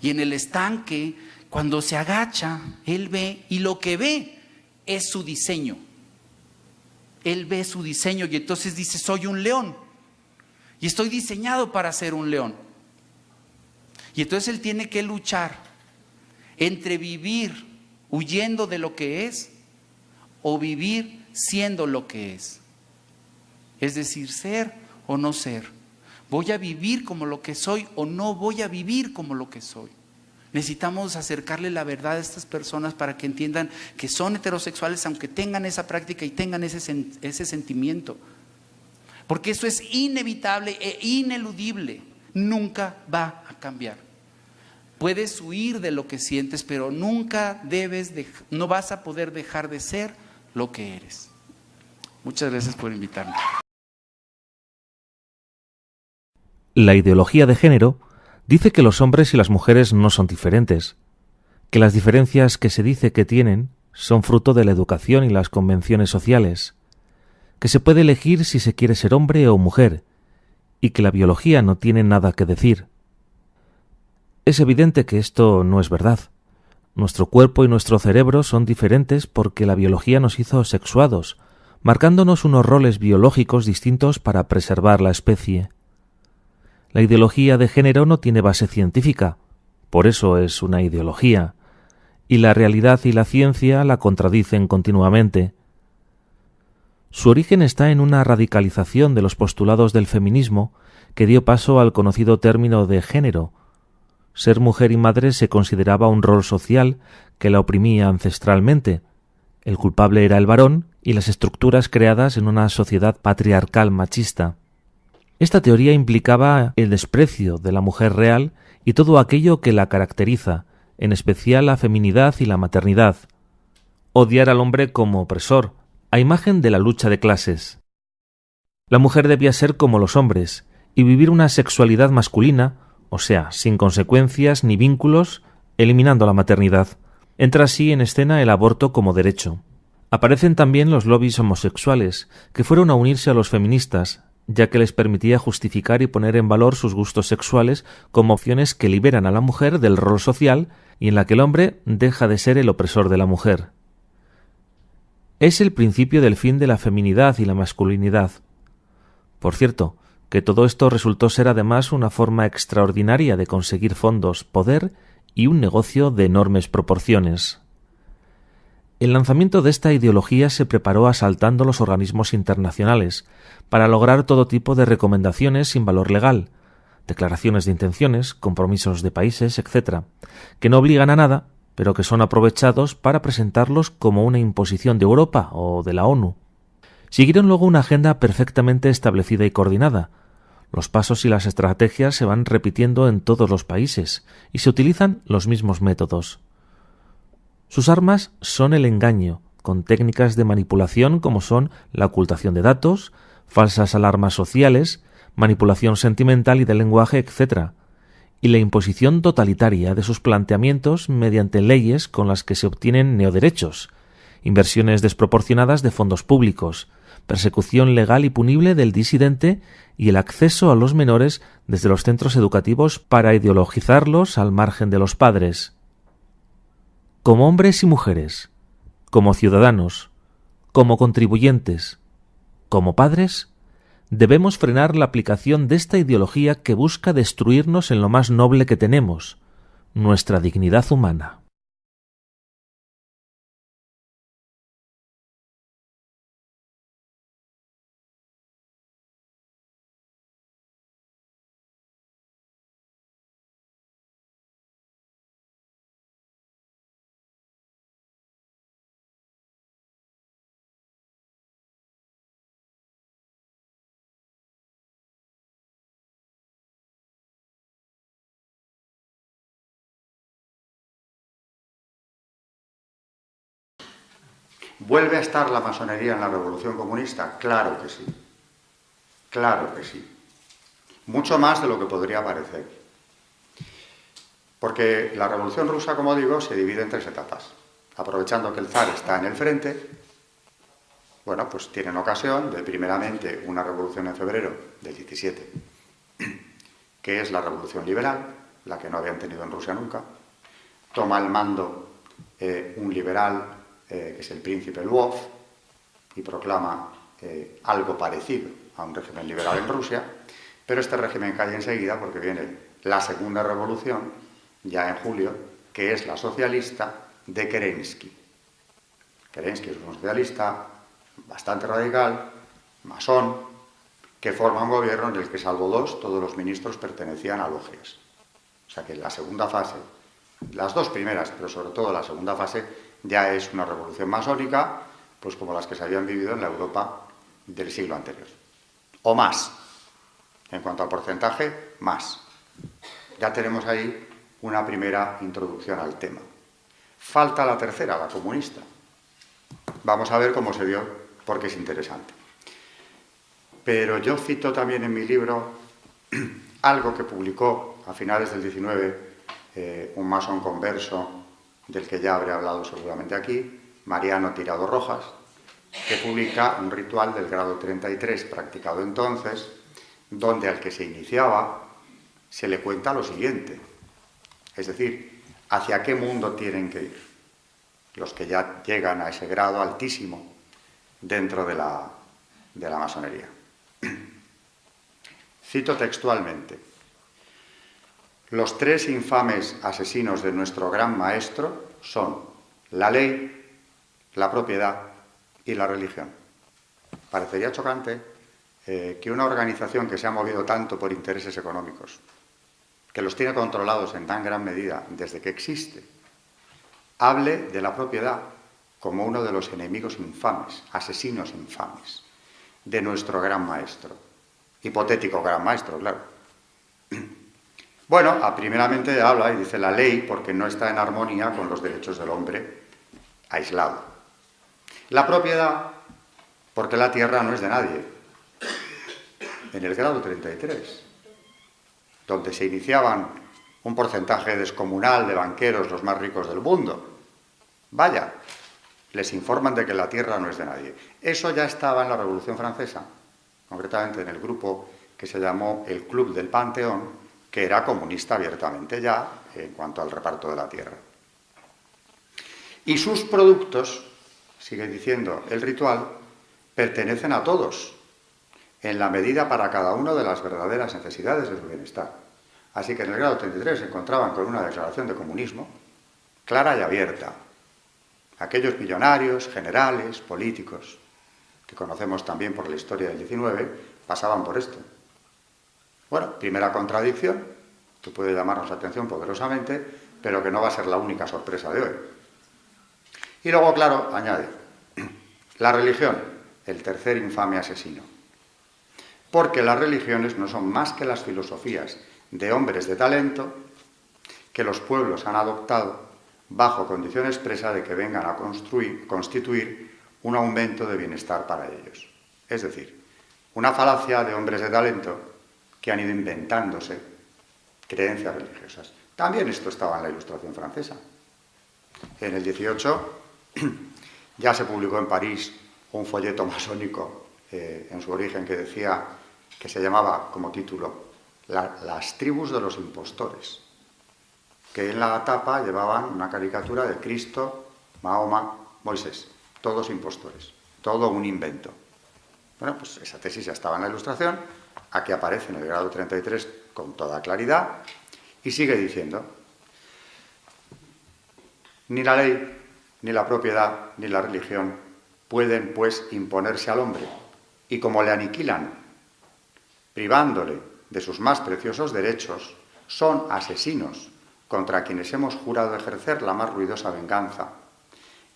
Y en el estanque, cuando se agacha, él ve, y lo que ve es su diseño. Él ve su diseño y entonces dice, soy un león. Y estoy diseñado para ser un león. Y entonces él tiene que luchar entre vivir huyendo de lo que es o vivir siendo lo que es. Es decir, ser o no ser. ¿Voy a vivir como lo que soy o no voy a vivir como lo que soy? Necesitamos acercarle la verdad a estas personas para que entiendan que son heterosexuales aunque tengan esa práctica y tengan ese sentimiento. Porque eso es inevitable e ineludible. Nunca va a cambiar. Puedes huir de lo que sientes, pero nunca no vas a poder dejar de ser lo que eres. Muchas gracias por invitarme. La ideología de género dice que los hombres y las mujeres no son diferentes, que las diferencias que se dice que tienen son fruto de la educación y las convenciones sociales, que se puede elegir si se quiere ser hombre o mujer, y que la biología no tiene nada que decir. Es evidente que esto no es verdad. Nuestro cuerpo y nuestro cerebro son diferentes porque la biología nos hizo sexuados, marcándonos unos roles biológicos distintos para preservar la especie. La ideología de género no tiene base científica, por eso es una ideología, y la realidad y la ciencia la contradicen continuamente. Su origen está en una radicalización de los postulados del feminismo que dio paso al conocido término de género. Ser mujer y madre se consideraba un rol social que la oprimía ancestralmente. El culpable era el varón y las estructuras creadas en una sociedad patriarcal machista. Esta teoría implicaba el desprecio de la mujer real y todo aquello que la caracteriza, en especial la feminidad y la maternidad. Odiar al hombre como opresor, a imagen de la lucha de clases. La mujer debía ser como los hombres y vivir una sexualidad masculina, o sea, sin consecuencias ni vínculos, eliminando la maternidad. Entra así en escena el aborto como derecho. Aparecen también los lobbies homosexuales, que fueron a unirse a los feministas, ya que les permitía justificar y poner en valor sus gustos sexuales como opciones que liberan a la mujer del rol social y en la que el hombre deja de ser el opresor de la mujer. Es el principio del fin de la feminidad y la masculinidad. Por cierto, que todo esto resultó ser además una forma extraordinaria de conseguir fondos, poder y un negocio de enormes proporciones. El lanzamiento de esta ideología se preparó asaltando los organismos internacionales para lograr todo tipo de recomendaciones sin valor legal, declaraciones de intenciones, compromisos de países, etc., que no obligan a nada, pero que son aprovechados para presentarlos como una imposición de Europa o de la ONU. Siguieron luego una agenda perfectamente establecida y coordinada. Los pasos y las estrategias se van repitiendo en todos los países y se utilizan los mismos métodos. Sus armas son el engaño, con técnicas de manipulación como son la ocultación de datos, falsas alarmas sociales, manipulación sentimental y del lenguaje, etc., y la imposición totalitaria de sus planteamientos mediante leyes con las que se obtienen neoderechos, inversiones desproporcionadas de fondos públicos, persecución legal y punible del disidente y el acceso a los menores desde los centros educativos para ideologizarlos al margen de los padres. Como hombres y mujeres, como ciudadanos, como contribuyentes, como padres, debemos frenar la aplicación de esta ideología que busca destruirnos en lo más noble que tenemos, nuestra dignidad humana. ¿Vuelve a estar la masonería en la Revolución Comunista? Claro que sí. Claro que sí. Mucho más de lo que podría parecer. Porque la Revolución Rusa, como digo, se divide en 3 etapas. Aprovechando que el zar está en el frente, bueno, pues tienen ocasión de, primeramente, una revolución en febrero del 17, que es la Revolución Liberal, la que no habían tenido en Rusia nunca. Toma el mando un liberal, que es el príncipe Lvov, y proclama algo parecido a un régimen liberal en Rusia, pero este régimen cae enseguida porque viene la segunda revolución, ya en julio, que es la socialista de Kerensky. Kerensky es un socialista bastante radical, masón, que forma un gobierno en el que, salvo 2, todos los ministros pertenecían a logias. O sea que en la segunda fase, las 2 primeras, pero sobre todo la segunda fase, ya es una revolución masónica, pues como las que se habían vivido en la Europa del siglo anterior. O más. En cuanto al porcentaje, más. Ya tenemos ahí una primera introducción al tema. Falta la tercera, la comunista. Vamos a ver cómo se dio, porque es interesante. Pero yo cito también en mi libro algo que publicó a finales del 19 un masón converso, del que ya habré hablado seguramente aquí, Mariano Tirado Rojas, que publica un ritual del grado 33 practicado entonces, donde al que se iniciaba se le cuenta lo siguiente, es decir, hacia qué mundo tienen que ir los que ya llegan a ese grado altísimo dentro de la masonería. Cito textualmente: los 3 infames asesinos de nuestro gran maestro son la ley, la propiedad y la religión. Parecería chocante que una organización que se ha movido tanto por intereses económicos, que los tiene controlados en tan gran medida desde que existe, hable de la propiedad como uno de los enemigos infames, asesinos infames, de nuestro gran maestro. Hipotético gran maestro, claro. Bueno, primeramente habla y dice la ley porque no está en armonía con los derechos del hombre aislado. La propiedad porque la tierra no es de nadie. En el grado 33, donde se iniciaban un porcentaje descomunal de banqueros, los más ricos del mundo. Vaya, les informan de que la tierra no es de nadie. Eso ya estaba en la Revolución Francesa, concretamente en el grupo que se llamó el Club del Panteón, que era comunista abiertamente ya en cuanto al reparto de la tierra. Y sus productos, sigue diciendo el ritual, pertenecen a todos, en la medida para cada uno de las verdaderas necesidades de su bienestar. Así que en el grado 33 se encontraban con una declaración de comunismo clara y abierta. Aquellos millonarios, generales, políticos, que conocemos también por la historia del 19, pasaban por esto. Bueno, primera contradicción, que puede llamarnos la atención poderosamente, pero que no va a ser la única sorpresa de hoy. Y luego, claro, añade, la religión, el tercer infame asesino. Porque las religiones no son más que las filosofías de hombres de talento que los pueblos han adoptado bajo condición expresa de que vengan a constituir un aumento de bienestar para ellos. Es decir, una falacia de hombres de talento que han ido inventándose creencias religiosas. También esto estaba en la Ilustración francesa. En el 18 ya se publicó en París un folleto masónico en su origen que decía, que se llamaba como título Las tribus de los impostores, que en la tapa llevaban una caricatura de Cristo, Mahoma, Moisés, todos impostores, todo un invento. Bueno, pues esa tesis ya estaba en la Ilustración, aquí aparece en el grado 33 con toda claridad, y sigue diciendo, ni la ley, ni la propiedad, ni la religión pueden, pues, imponerse al hombre, y como le aniquilan, privándole de sus más preciosos derechos, son asesinos contra quienes hemos jurado ejercer la más ruidosa venganza,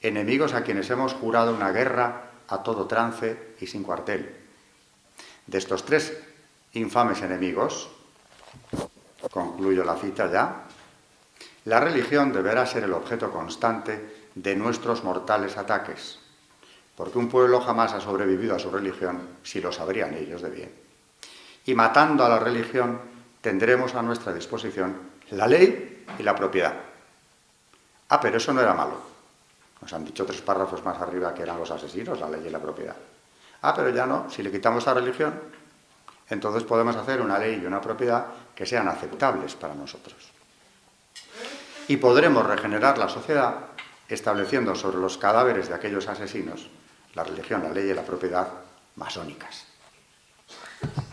enemigos a quienes hemos jurado una guerra a todo trance y sin cuartel. De estos 3 infames enemigos, concluyo la cita ya, la religión deberá ser el objeto constante de nuestros mortales ataques, porque un pueblo jamás ha sobrevivido a su religión si lo sabrían ellos de bien. Y matando a la religión tendremos a nuestra disposición la ley y la propiedad. Ah, pero eso no era malo. Nos han dicho 3 párrafos más arriba que eran los asesinos, la ley y la propiedad. Ah, pero ya no, si le quitamos la religión, entonces podemos hacer una ley y una propiedad que sean aceptables para nosotros. Y podremos regenerar la sociedad estableciendo sobre los cadáveres de aquellos asesinos la religión, la ley y la propiedad masónicas.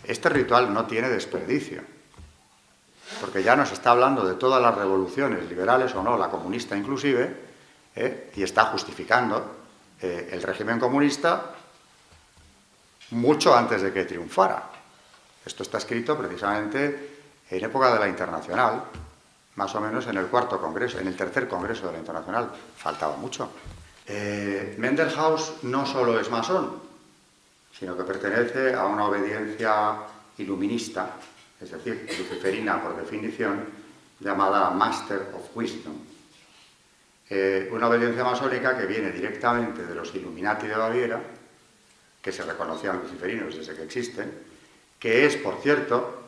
Este ritual no tiene desperdicio, porque ya nos está hablando de todas las revoluciones, liberales o no, la comunista inclusive, y está justificando el régimen comunista mucho antes de que triunfara. Esto está escrito precisamente en época de la Internacional, más o menos en el tercer congreso de la Internacional. Faltaba mucho. Mendelhaus no solo es masón, sino que pertenece a una obediencia iluminista, es decir, luciferina por definición, llamada Master of Wisdom. Una obediencia masónica que viene directamente de los Illuminati de Baviera, que se reconocían luciferinos desde que existen, que es, por cierto,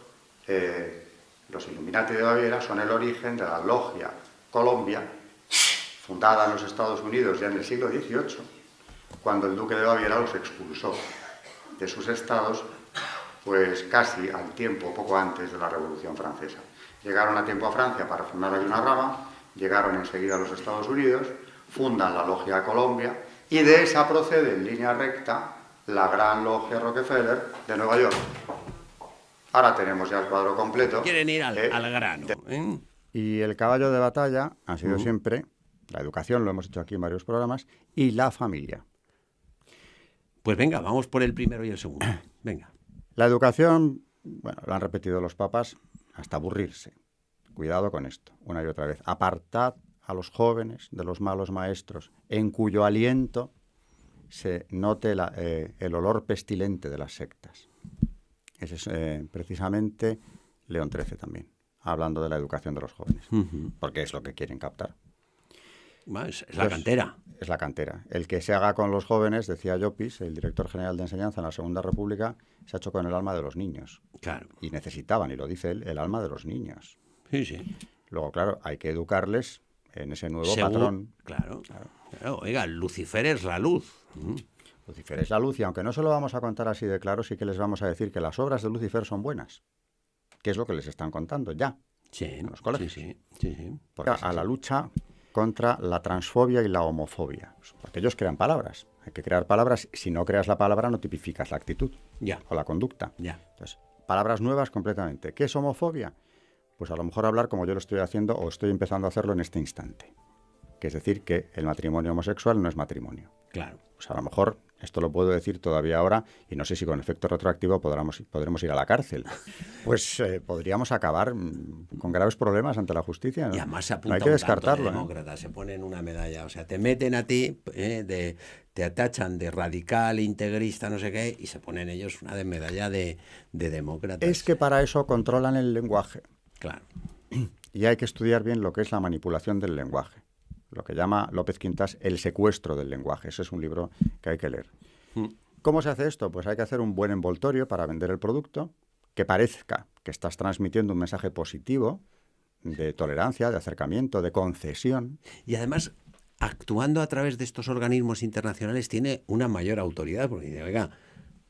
los Illuminati de Baviera son el origen de la Logia Colombia, fundada en los Estados Unidos ya en el siglo XVIII, cuando el duque de Baviera los expulsó de sus estados, pues casi al tiempo, poco antes de la Revolución Francesa. Llegaron a tiempo a Francia para fundar ahí una rama, llegaron enseguida a los Estados Unidos, fundan la Logia Colombia, y de esa procede en línea recta la Gran Logia Rockefeller de Nueva York. Ahora tenemos ya el cuadro completo. Quieren ir al grano. Y el caballo de batalla ha sido siempre la educación, lo hemos hecho aquí en varios programas, y la familia. Pues venga, vamos por el primero y el segundo. Venga. La educación, bueno, lo han repetido los papas hasta aburrirse. Cuidado con esto, una y otra vez. Apartad a los jóvenes de los malos maestros, en cuyo aliento se note el olor pestilente de las sectas. Ese es precisamente León XIII también, hablando de la educación de los jóvenes, porque es lo que quieren captar. Es la cantera. Es la cantera. El que se haga con los jóvenes, decía Llopis, el director general de enseñanza en la Segunda República, se ha hecho con el alma de los niños. Claro. Y necesitaban, y lo dice él, el alma de los niños. Sí, sí. Luego, claro, hay que educarles en ese nuevo patrón. Claro. Oiga, Lucifer es la luz. Lucifer es la luz, y aunque no se lo vamos a contar así de claro, sí que les vamos a decir que las obras de Lucifer son buenas, que es lo que les están contando ya en los colegios. Sí. Porque a la lucha contra la transfobia y la homofobia. Porque ellos crean palabras. Hay que crear palabras. Si no creas la palabra, no tipificas la actitud o la conducta. Entonces, palabras nuevas completamente. ¿Qué es homofobia? Pues a lo mejor hablar como yo lo estoy haciendo o estoy empezando a hacerlo en este instante. Que es decir, que el matrimonio homosexual no es matrimonio. Claro. Pues a lo mejor esto lo puedo decir todavía ahora y no sé si con efecto retroactivo podremos ir a la cárcel. Pues podríamos acabar con graves problemas ante la justicia, ¿no? Y además se apunta no hay que descartarlo. De demócrata, se ponen una medalla, o sea, te meten a ti, te atachan de radical, integrista, no sé qué, y se ponen ellos una medalla de demócrata. Es que para eso controlan el lenguaje. Claro. Y hay que estudiar bien lo que es la manipulación del lenguaje. Lo que llama López Quintas el secuestro del lenguaje. Ese es un libro que hay que leer. ¿Cómo se hace esto? Pues hay que hacer un buen envoltorio para vender el producto, que parezca que estás transmitiendo un mensaje positivo de tolerancia, de acercamiento, de concesión. Y además, actuando a través de estos organismos internacionales, tiene una mayor autoridad, porque dice, oiga,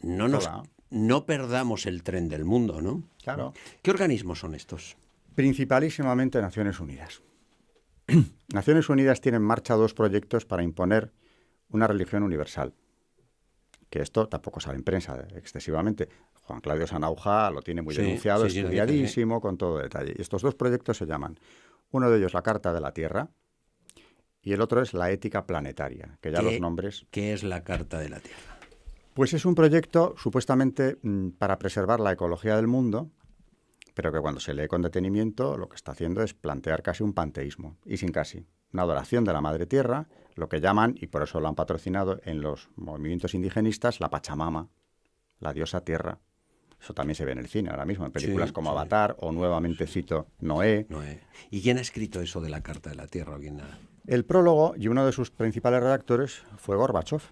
no perdamos el tren del mundo, ¿no? Claro. ¿Qué organismos son estos? Principalísimamente Naciones Unidas. Naciones Unidas tiene en marcha 2 proyectos para imponer una religión universal. Que esto tampoco sale en prensa excesivamente. Juan Claudio Sanauja lo tiene muy denunciado, estudiadísimo, con todo detalle. Y estos 2 proyectos se llaman, uno de ellos la Carta de la Tierra y el otro es la Ética Planetaria, que ya los nombres... ¿Qué es la Carta de la Tierra? Pues es un proyecto supuestamente para preservar la ecología del mundo, pero que cuando se lee con detenimiento lo que está haciendo es plantear casi un panteísmo, y sin casi, una adoración de la Madre Tierra, lo que llaman, y por eso lo han patrocinado en los movimientos indigenistas, la Pachamama, la diosa tierra. Eso también se ve en el cine ahora mismo, en películas como Avatar, o nuevamente cito Noé. ¿Y quién ha escrito eso de la Carta de la Tierra? El prólogo, y uno de sus principales redactores, fue Gorbachov.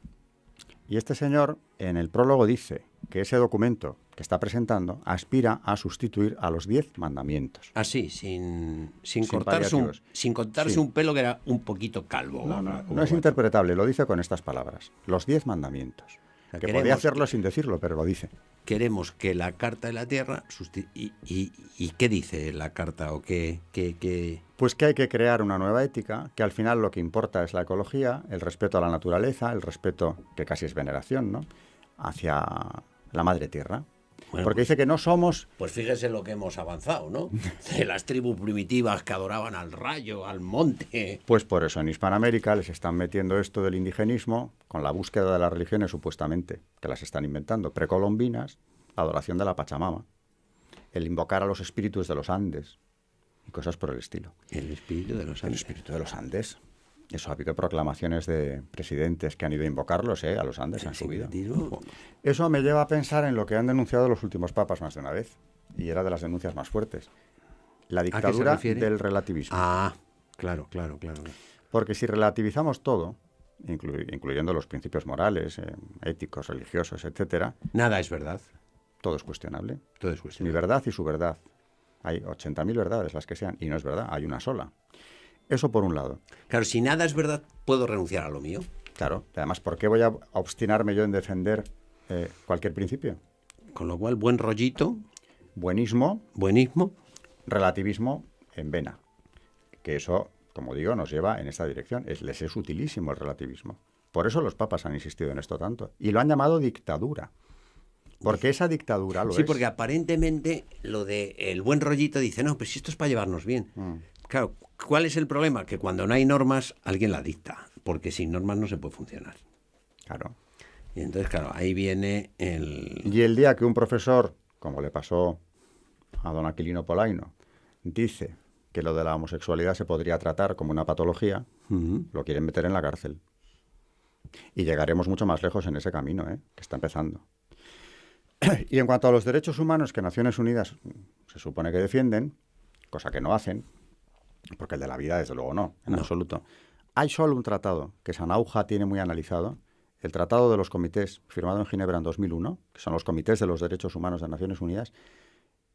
Y este señor, en el prólogo dice que ese documento, que está presentando aspira a sustituir a los 10 mandamientos. Así, sin cortarse Sí. un pelo que era un poquito calvo. No es interpretable, lo dice con estas palabras. Los 10 mandamientos. sea, Que queremos- podía hacerlo sin decirlo, pero lo dice. Queremos que la Carta de la Tierra... ¿Y qué dice la Carta? ¿O qué? Pues que hay que crear una nueva ética, que al final lo que importa es la ecología, el respeto a la naturaleza, el respeto, que casi es veneración, ¿no?, hacia la madre tierra. Bueno, Porque dice que no somos... Pues fíjese lo que hemos avanzado, ¿no? De las tribus primitivas que adoraban al rayo, al monte. Pues por eso en Hispanoamérica les están metiendo esto del indigenismo con la búsqueda de las religiones, supuestamente, que las están inventando, precolombinas, la adoración de la Pachamama, el invocar a los espíritus de los Andes y cosas por el estilo. El espíritu de los Andes. El espíritu de los Andes. Eso ha habido proclamaciones de presidentes que han ido a invocarlos, a los Andes en su vida. Eso me lleva a pensar en lo que han denunciado los últimos papas más de una vez, y era de las denuncias más fuertes. La qué se dictadura refiere? del relativismo. Ah, claro. Porque si relativizamos todo, incluyendo los principios morales, éticos, religiosos, etcétera, nada es verdad. Todo es cuestionable. Todo es cuestionable. Mi verdad y su verdad. Hay 80.000 verdades, las que sean, y no es verdad, hay una sola. Eso por un lado. Claro, si nada es verdad, puedo renunciar a lo mío. Claro, además, ¿por qué voy a obstinarme yo en defender cualquier principio? Con lo cual, buen rollito. Buenismo. Buenismo. Relativismo en vena. Que eso, como digo, nos lleva en esta dirección. Les es utilísimo el relativismo. Por eso los papas han insistido en esto tanto. Y lo han llamado dictadura. Porque esa dictadura lo es. Sí, porque aparentemente lo de el buen rollito dice, no, pues si esto es para llevarnos bien. Claro, ¿cuál es el problema? Que cuando no hay normas, alguien la dicta. Porque sin normas no se puede funcionar. Claro. Y entonces, claro, ahí viene el... Y el día que un profesor, como le pasó a don Aquilino Polaino, dice que lo de la homosexualidad se podría tratar como una patología, lo quieren meter en la cárcel. Y llegaremos mucho más lejos en ese camino, que está empezando. Y en cuanto a los derechos humanos que Naciones Unidas se supone que defienden, cosa que no hacen, porque el de la vida desde luego no, en absoluto. Hay solo un tratado que Sanauja tiene muy analizado, el Tratado de los Comités, firmado en Ginebra en 2001, que son los Comités de los Derechos Humanos de Naciones Unidas,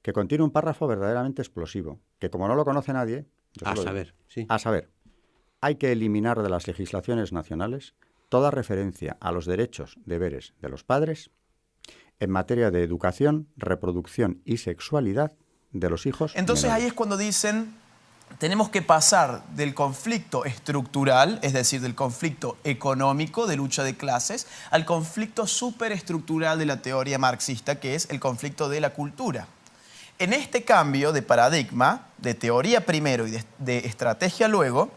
que contiene un párrafo verdaderamente explosivo, que como no lo conoce nadie... A saber, sí. A saber, hay que eliminar de las legislaciones nacionales toda referencia a los derechos, deberes de los padres en materia de educación, reproducción y sexualidad de los hijos Entonces menores. ahí es cuando dicen, tenemos que pasar del conflicto estructural, es decir, del conflicto económico, de lucha de clases, al conflicto superestructural de la teoría marxista, que es el conflicto de la cultura. En este cambio de paradigma, de teoría primero y de estrategia luego,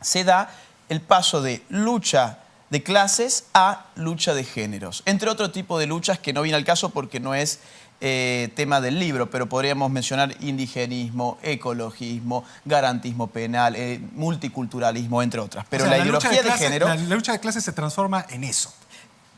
se da el paso de lucha de clases a lucha de géneros, entre otro tipo de luchas que no viene al caso porque no es tema del libro, pero podríamos mencionar indigenismo, ecologismo, garantismo penal, multiculturalismo, entre otras. Pero O sea, la ideología de género... La lucha de clases se transforma en eso.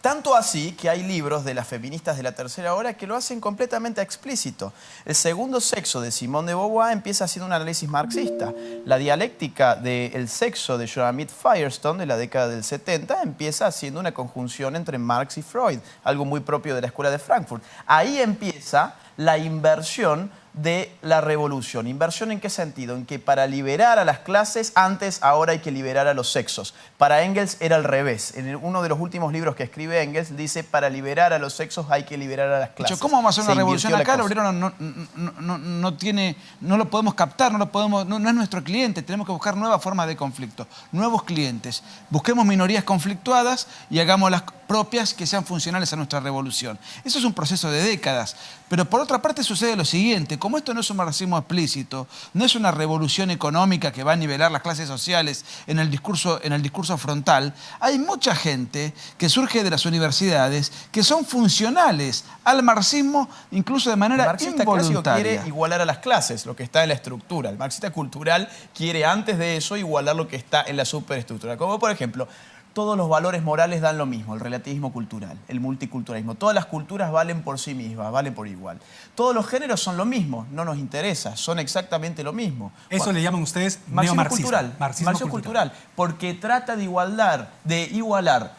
Tanto así que hay libros de las feministas de la tercera hora que lo hacen completamente explícito. El segundo sexo de Simone de Beauvoir empieza haciendo un análisis marxista. La dialéctica del sexo de Joramit Firestone de la década del 70 empieza haciendo una conjunción entre Marx y Freud, algo muy propio de la Escuela de Frankfurt. Ahí empieza la inversión de la revolución. ¿Inversión en qué sentido? En que para liberar a las clases, ahora hay que liberar a los sexos. Para Engels era al revés. En uno de los últimos libros que escribe Engels dice, para liberar a los sexos hay que liberar a las clases. ¿Cómo vamos a hacer una Se revolución invirtió acá? la El obrero no lo podemos captar, no es nuestro cliente. Tenemos que buscar nuevas formas de conflicto, nuevos clientes. Busquemos minorías conflictuadas y hagamos las propias que sean funcionales a nuestra revolución. Eso es un proceso de décadas. Pero por otra parte sucede lo siguiente, como esto no es un marxismo explícito, no es una revolución económica que va a nivelar las clases sociales en el discurso frontal, hay mucha gente que surge de las universidades que son funcionales al marxismo incluso de manera El marxista clásico involuntaria. quiere igualar a las clases, lo que está en la estructura. El marxista cultural quiere antes de eso igualar lo que está en la superestructura. Como por ejemplo, todos los valores morales dan lo mismo, el relativismo cultural, el multiculturalismo. Todas las culturas valen por sí mismas, valen por igual. Todos los géneros son lo mismo, no nos interesa, son exactamente lo mismo. Eso le llaman ustedes marxismo neomarxismo. cultural, marxismo cultural, porque trata de igualar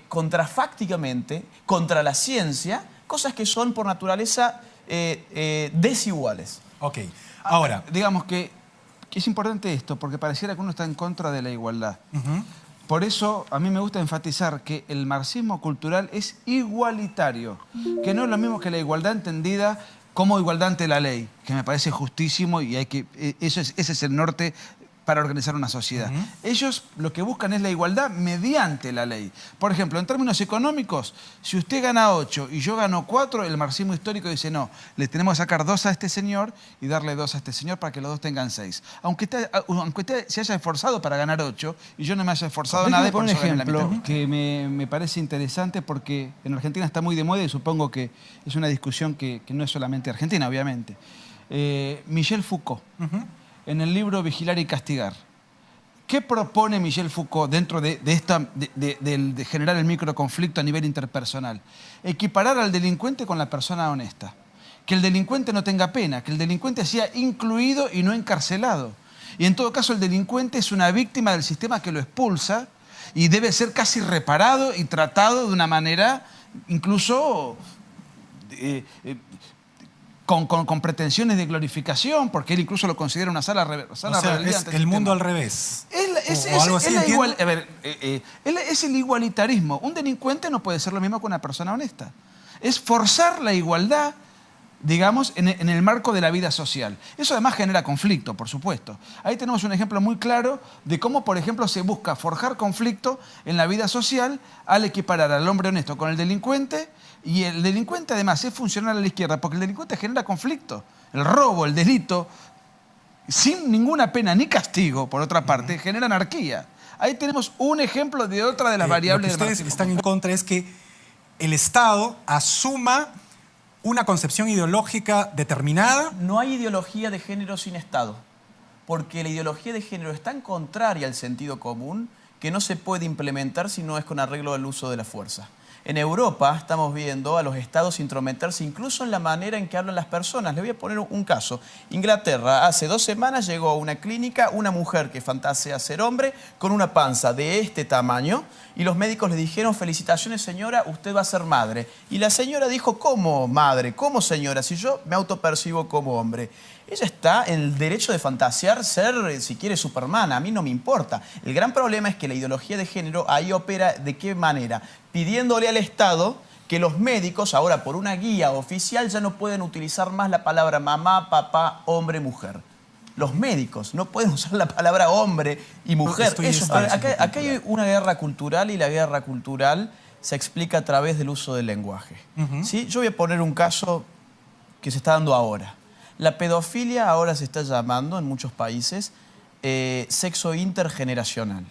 contrafácticamente contra la ciencia cosas que son por naturaleza desiguales. Ok, ahora... Digamos que es importante esto, porque pareciera que uno está en contra de la igualdad. Por eso a mí me gusta enfatizar que el marxismo cultural es igualitario, que no es lo mismo que la igualdad entendida como igualdad ante la ley, que me parece justísimo y ese es el norte para organizar una sociedad. Ellos lo que buscan es la igualdad mediante la ley. Por ejemplo, en términos económicos, si usted gana 8 y yo gano 4, el marxismo histórico dice no, le tenemos que sacar 2 a este señor y darle 2 a este señor para que los dos tengan 6. Aunque usted se haya esforzado para ganar 8 y yo no me haya esforzado nada. Por un ejemplo que me parece interesante porque en Argentina está muy de moda y supongo que es una discusión que no es solamente argentina, obviamente. Michel Foucault. En el libro Vigilar y Castigar. ¿Qué propone Michel Foucault dentro de generar el microconflicto a nivel interpersonal? Equiparar al delincuente con la persona honesta. Que el delincuente no tenga pena, que el delincuente sea incluido y no encarcelado. Y en todo caso el delincuente es una víctima del sistema que lo expulsa y debe ser casi reparado y tratado de una manera incluso... Con pretensiones de glorificación, porque él incluso lo considera una sala rebeldía. Es el mundo al revés. Es el igualitarismo. Un delincuente no puede ser lo mismo que una persona honesta. Es forzar la igualdad, digamos, en el marco de la vida social. Eso además genera conflicto, por supuesto. Ahí tenemos un ejemplo muy claro de cómo, por ejemplo, se busca forjar conflicto en la vida social al equiparar al hombre honesto con el delincuente. Y el delincuente además es funcional a la izquierda porque el delincuente genera conflicto. El robo, el delito, sin ninguna pena ni castigo, por otra parte, genera anarquía. Ahí tenemos un ejemplo de otra de las variables. Lo que ustedes están en contra es que el Estado asuma una concepción ideológica determinada. No hay ideología de género sin Estado, porque la ideología de género es tan contraria al sentido común que no se puede implementar si no es con arreglo al uso de la fuerza. En Europa estamos viendo a los estados intrometerse incluso en la manera en que hablan las personas. Le voy a poner un caso. Inglaterra, hace 2 semanas llegó a una clínica una mujer que fantasea ser hombre con una panza de este tamaño y los médicos le dijeron, felicitaciones señora, usted va a ser madre. Y la señora dijo, ¿cómo madre? ¿Cómo señora? Si yo me autopercibo como hombre. Ella está en el derecho de fantasear ser, si quiere, Superman. A mí no me importa. El gran problema es que la ideología de género ahí opera ¿de qué manera? Pidiéndole al Estado que los médicos, ahora por una guía oficial, ya no pueden utilizar más la palabra mamá, papá, hombre, mujer. Los médicos no pueden usar la palabra hombre y mujer. Acá hay una guerra cultural y la guerra cultural se explica a través del uso del lenguaje. ¿Sí? Yo voy a poner un caso que se está dando ahora. La pedofilia ahora se está llamando en muchos países sexo intergeneracional.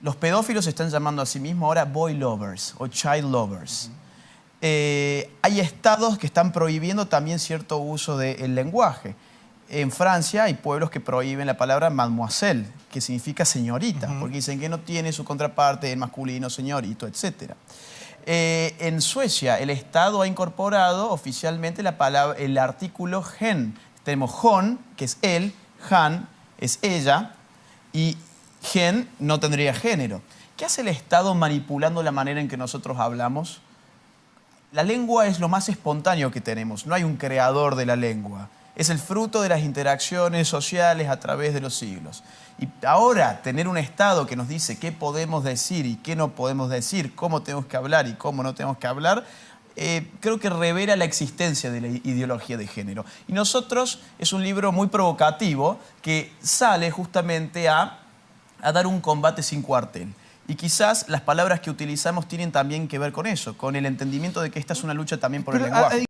Los pedófilos se están llamando a sí mismos ahora boy lovers o child lovers. Hay estados que están prohibiendo también cierto uso del lenguaje. En Francia hay pueblos que prohíben la palabra mademoiselle, que significa señorita, porque dicen que no tiene su contraparte en masculino, señorito, etc. En Suecia el Estado ha incorporado oficialmente el artículo hen. Tenemos hon, que es él, han es ella, y gen no tendría género. ¿Qué hace el Estado manipulando la manera en que nosotros hablamos? La lengua es lo más espontáneo que tenemos, no hay un creador de la lengua. Es el fruto de las interacciones sociales a través de los siglos. Y ahora tener un Estado que nos dice qué podemos decir y qué no podemos decir, cómo tenemos que hablar y cómo no tenemos que hablar, creo que revela la existencia de la ideología de género. Y nosotros, es un libro muy provocativo que sale justamente a dar un combate sin cuartel. Y quizás las palabras que utilizamos tienen también que ver con eso, con el entendimiento de que esta es una lucha también por el lenguaje.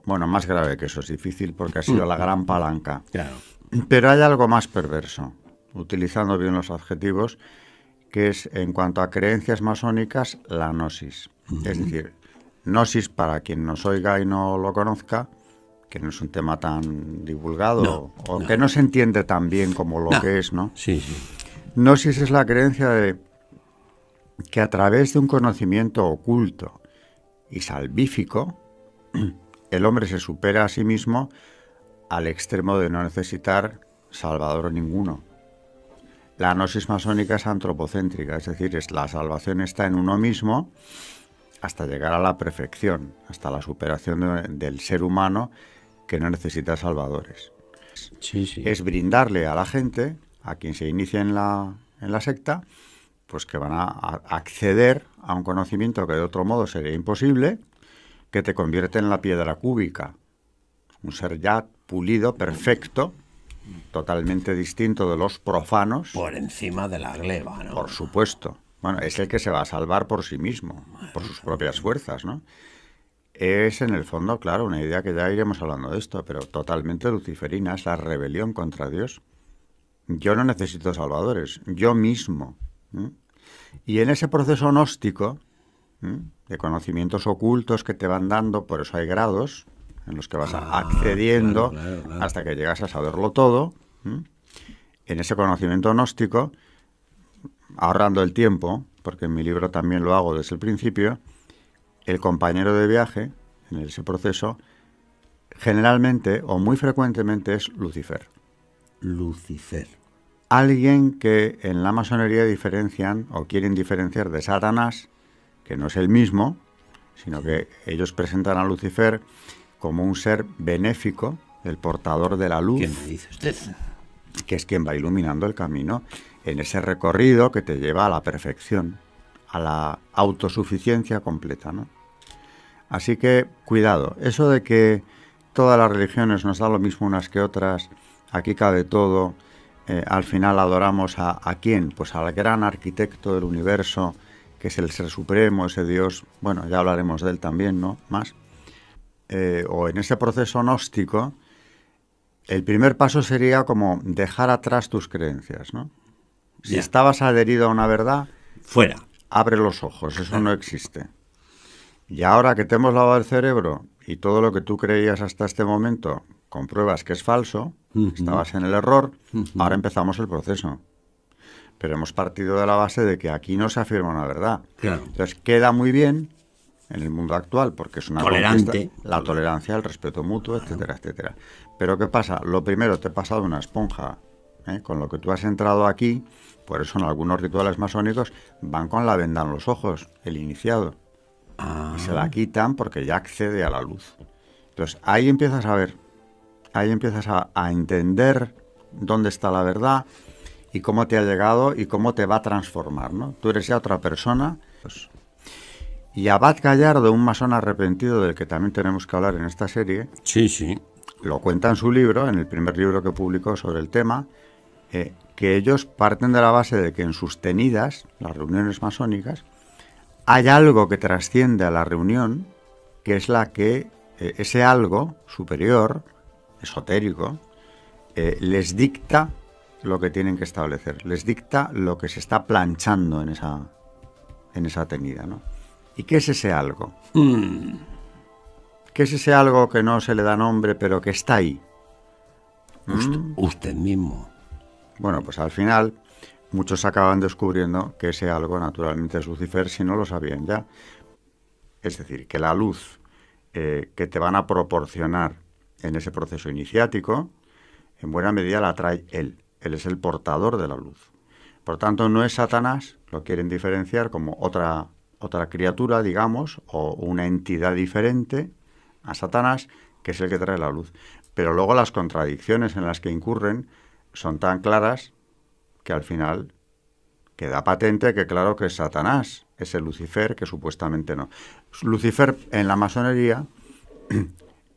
Bueno, más grave que eso, es difícil porque ha sido la gran palanca. Claro. Pero hay algo más perverso, utilizando bien los adjetivos, que es, en cuanto a creencias masónicas, la gnosis. Es decir, gnosis, para quien nos oiga y no lo conozca, que no es un tema tan divulgado, que no se entiende tan bien como lo que es, ¿no? Sí, sí. Gnosis es la creencia de que a través de un conocimiento oculto y salvífico, el hombre se supera a sí mismo al extremo de no necesitar salvador ninguno. La gnosis masónica es antropocéntrica, es decir, la salvación está en uno mismo hasta llegar a la perfección, hasta la superación del ser humano que no necesita salvadores. Es brindarle a la gente, a quien se inicia en la secta, pues que van a acceder a un conocimiento que de otro modo sería imposible, que te convierte en la piedra cúbica, un ser ya pulido, perfecto, totalmente distinto de los profanos. Por encima de la gleba, ¿no? Por supuesto. Bueno, es el que se va a salvar por sí mismo, por sus propias fuerzas, ¿no? Es, en el fondo, claro, una idea que ya iremos hablando de esto, pero totalmente luciferina, es la rebelión contra Dios. Yo no necesito salvadores, yo mismo. Y en ese proceso gnóstico, de conocimientos ocultos que te van dando, por eso hay grados en los que vas accediendo claro. Hasta que llegas a saberlo todo. En ese conocimiento gnóstico, ahorrando el tiempo, porque en mi libro también lo hago desde el principio, el compañero de viaje en ese proceso generalmente o muy frecuentemente es Lucifer. Lucifer. Alguien que en la masonería diferencian o quieren diferenciar de Satanás, que no es el mismo, sino que ellos presentan a Lucifer como un ser benéfico, el portador de la luz. ¿Qué me dice usted? Que es quien va iluminando el camino en ese recorrido que te lleva a la perfección, a la autosuficiencia completa, ¿no? Así que, cuidado, eso de que todas las religiones nos da lo mismo unas que otras, aquí cabe todo, al final adoramos ¿a quién? Pues al gran arquitecto del universo, que es el Ser Supremo, ese Dios, bueno, ya hablaremos de él también, ¿no? Más. O en ese proceso gnóstico, el primer paso sería como dejar atrás tus creencias, ¿no? Si estabas adherido a una verdad, fuera. Abre los ojos, eso no existe. Y ahora que te hemos lavado el cerebro y todo lo que tú creías hasta este momento compruebas que es falso, estabas en el error, ahora empezamos el proceso. Pero hemos partido de la base de que aquí no se afirma una verdad. Claro. Entonces queda muy bien en el mundo actual porque es una tolerante, la tolerancia, el respeto mutuo, etcétera, etcétera. Pero ¿qué pasa? Lo primero, te he pasado una esponja. Con lo que tú has entrado aquí, por eso en algunos rituales masónicos van con la venda en los ojos, el iniciado. Y se la quitan porque ya accede a la luz. Entonces ahí empiezas a ver, ahí empiezas a entender dónde está la verdad y cómo te ha llegado y cómo te va a transformar, ¿no? Tú eres ya otra persona. Pues. Y Abad Gallardo, un masón arrepentido del que también tenemos que hablar en esta serie, sí, lo cuenta en su libro, en el primer libro que publicó sobre el tema, que ellos parten de la base de que en sus tenidas, las reuniones masónicas, hay algo que trasciende a la reunión, que es la que ese algo superior, esotérico, les dicta lo que tienen que establecer, les dicta lo que se está planchando en esa tenida, ¿no? ¿Y qué es ese algo? ¿Qué es ese algo que no se le da nombre, pero que está ahí? Usted mismo. Bueno, pues al final muchos acaban descubriendo que ese algo naturalmente es Lucifer si no lo sabían ya. Es decir, que la luz que te van a proporcionar en ese proceso iniciático, en buena medida la trae él. Él es el portador de la luz. Por tanto, no es Satanás, lo quieren diferenciar como otra criatura, digamos, o una entidad diferente a Satanás, que es el que trae la luz. Pero luego las contradicciones en las que incurren son tan claras que al final queda patente que claro que es Satanás, es el Lucifer, que supuestamente no. Lucifer en la masonería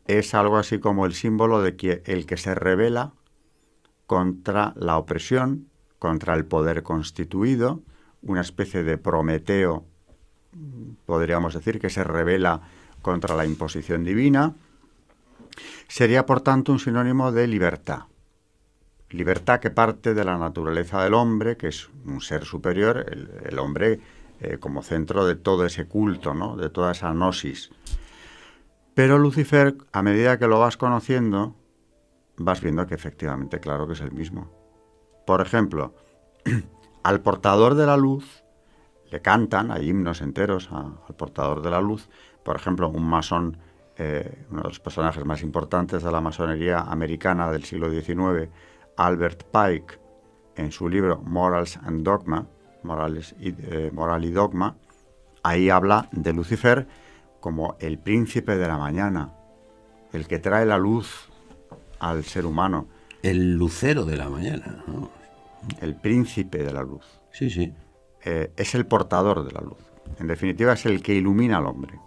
es algo así como el símbolo de que el que se rebela contra la opresión, contra el poder constituido, una especie de Prometeo, podríamos decir, que se rebela contra la imposición divina. Sería, por tanto, un sinónimo de libertad. Libertad que parte de la naturaleza del hombre, que es un ser superior, el hombre como centro de todo ese culto, ¿no? De toda esa gnosis. Pero Lucifer, a medida que lo vas conociendo, vas viendo que efectivamente, claro que es el mismo. Por ejemplo, al portador de la luz le cantan, hay himnos enteros al portador de la luz. Por ejemplo, un masón, uno de los personajes más importantes de la masonería americana del siglo XIX, Albert Pike en su libro Moral y Dogma, ahí habla de Lucifer como el príncipe de la mañana, el que trae la luz al ser humano. El lucero de la mañana, ¿no? El príncipe de la luz. Sí, sí. Es el portador de la luz. En definitiva, es el que ilumina al hombre.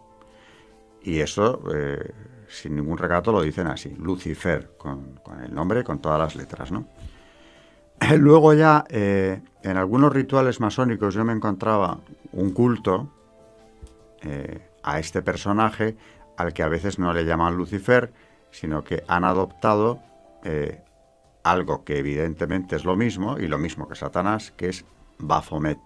Y eso, sin ningún recato, lo dicen así, Lucifer, con el nombre, con todas las letras, ¿no? Luego ya, en algunos rituales masónicos yo me encontraba un culto a este personaje al que a veces no le llaman Lucifer, sino que han adoptado algo que evidentemente es lo mismo, y lo mismo que Satanás, que es Baphomet.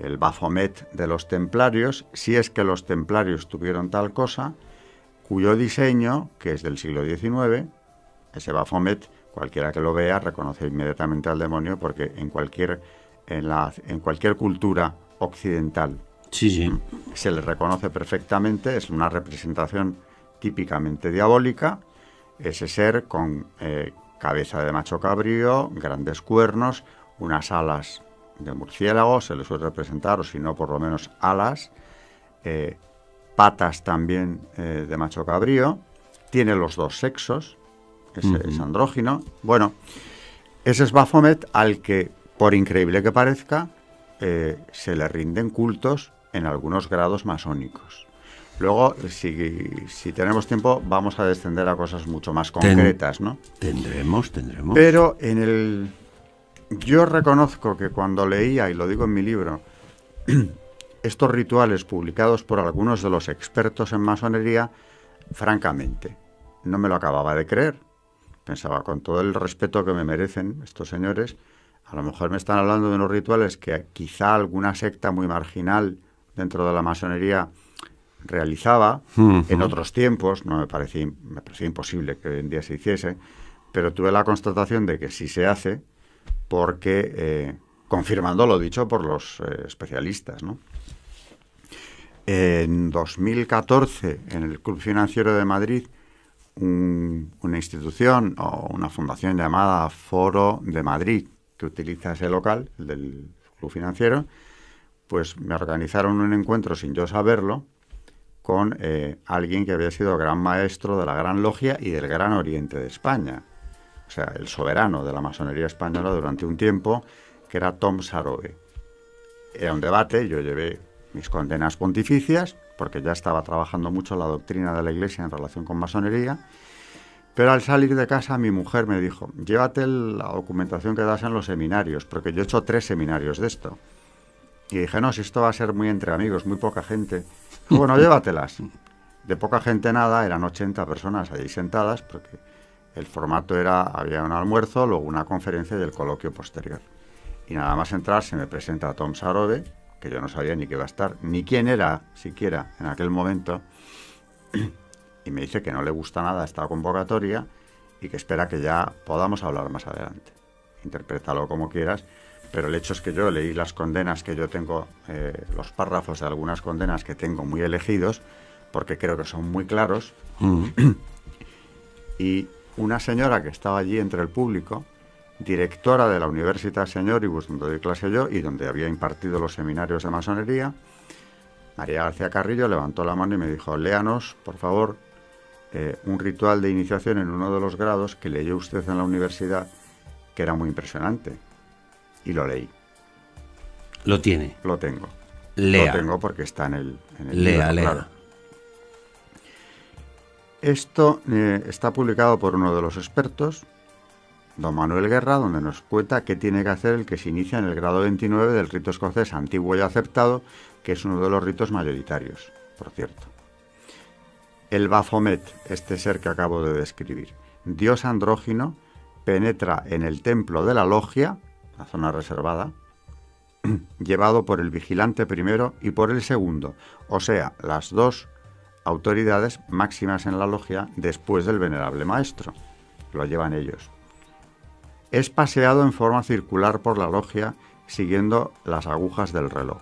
El Baphomet de los templarios, si es que los templarios tuvieron tal cosa, cuyo diseño, que es del siglo XIX, ese Baphomet, cualquiera que lo vea reconoce inmediatamente al demonio, porque en cualquier cultura occidental se le reconoce perfectamente, es una representación típicamente diabólica, ese ser con cabeza de macho cabrío, grandes cuernos, unas alas de murciélago, se le suele representar, o si no, por lo menos alas, patas también de macho cabrío, tiene los dos sexos, es andrógino. Bueno, ese es Baphomet al que, por increíble que parezca, se le rinden cultos en algunos grados masónicos. Luego, si tenemos tiempo, vamos a descender a cosas mucho más concretas, ¿no? Tendremos. Pero yo reconozco que cuando leía, y lo digo en mi libro, estos rituales publicados por algunos de los expertos en masonería, francamente, no me lo acababa de creer. Pensaba, con todo el respeto que me merecen estos señores, a lo mejor me están hablando de unos rituales que quizá alguna secta muy marginal dentro de la masonería realizaba en otros tiempos. No me parecía imposible que hoy en día se hiciese, pero tuve la constatación de que sí se hace, porque confirmando lo dicho por los especialistas, ¿no? En 2014, en el Club Financiero de Madrid, una institución o una fundación llamada Foro de Madrid, que utiliza ese local, el del Club Financiero, pues me organizaron un encuentro sin yo saberlo con alguien que había sido gran maestro de la Gran Logia y del Gran Oriente de España. O sea, el soberano de la masonería española durante un tiempo, que era Tom Sarobe. Era un debate, yo llevé mis condenas pontificias, porque ya estaba trabajando mucho la doctrina de la Iglesia en relación con masonería, pero al salir de casa mi mujer me dijo, llévate la documentación que das en los seminarios, porque yo he hecho 3 seminarios de esto. Y dije, no, si esto va a ser muy entre amigos, muy poca gente. Dijo, bueno, llévatelas. De poca gente nada, eran 80 personas allí sentadas, porque el formato era, había un almuerzo, luego una conferencia y el coloquio posterior. Y nada más entrar se me presenta Tom Sarobe, que yo no sabía ni qué iba a estar, ni quién era siquiera en aquel momento, y me dice que no le gusta nada esta convocatoria y que espera que ya podamos hablar más adelante. Interprétalo como quieras, pero el hecho es que yo leí las condenas que yo tengo, los párrafos de algunas condenas que tengo muy elegidos, porque creo que son muy claros, y una señora que estaba allí entre el público, directora de la Universitas Señoribus, donde doy clase yo y donde había impartido los seminarios de masonería, María García Carrillo, levantó la mano y me dijo, léanos, por favor, un ritual de iniciación en uno de los grados que leyó usted en la universidad, que era muy impresionante. Y lo leí. ¿Lo tiene? Lo tengo. Lea. Lo tengo porque está en el lea, libro, lea. claro. Esto está publicado por uno de los expertos, don Manuel Guerra, donde nos cuenta qué tiene que hacer el que se inicia en el grado 29 del rito escocés antiguo y aceptado, que es uno de los ritos mayoritarios, por cierto. El Baphomet, este ser que acabo de describir, dios andrógino, penetra en el templo de la logia, la zona reservada, llevado por el vigilante primero y por el segundo, o sea, las dos autoridades máximas en la logia después del venerable maestro. Lo llevan ellos. Es paseado en forma circular por la logia siguiendo las agujas del reloj.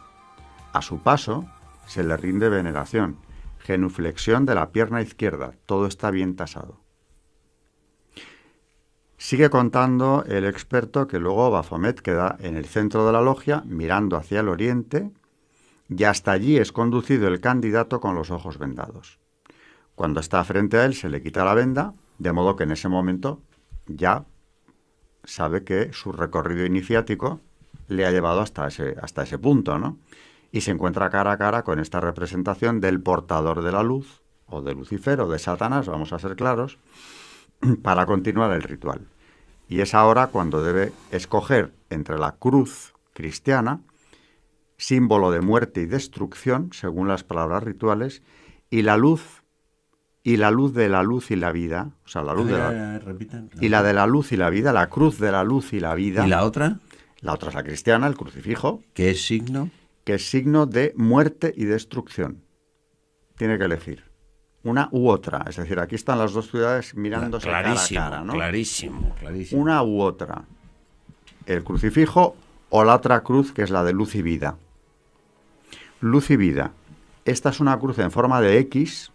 A su paso se le rinde veneración, genuflexión de la pierna izquierda, todo está bien tasado. Sigue contando el experto que luego Baphomet queda en el centro de la logia, mirando hacia el oriente, y hasta allí es conducido el candidato con los ojos vendados. Cuando está frente a él se le quita la venda, de modo que en ese momento ya sabe que su recorrido iniciático le ha llevado hasta ese punto, ¿no? Y se encuentra cara a cara con esta representación del portador de la luz, o de Lucifer, o de Satanás, vamos a ser claros, para continuar el ritual. Y es ahora cuando debe escoger entre la cruz cristiana, símbolo de muerte y destrucción, según las palabras rituales, y la luz de la luz y la vida, o sea, la luz de la... Y la de la luz y la vida, la cruz de la luz y la vida. ¿Y la otra? La otra es la cristiana, el crucifijo. ¿Qué es signo? Que es signo de muerte y destrucción. Tiene que elegir una u otra. Es decir, aquí están las dos ciudades mirándose cara a cara, ¿no? Clarísimo. Una u otra. El crucifijo o la otra cruz, que es la de luz y vida. Luz y vida. Esta es una cruz en forma de X,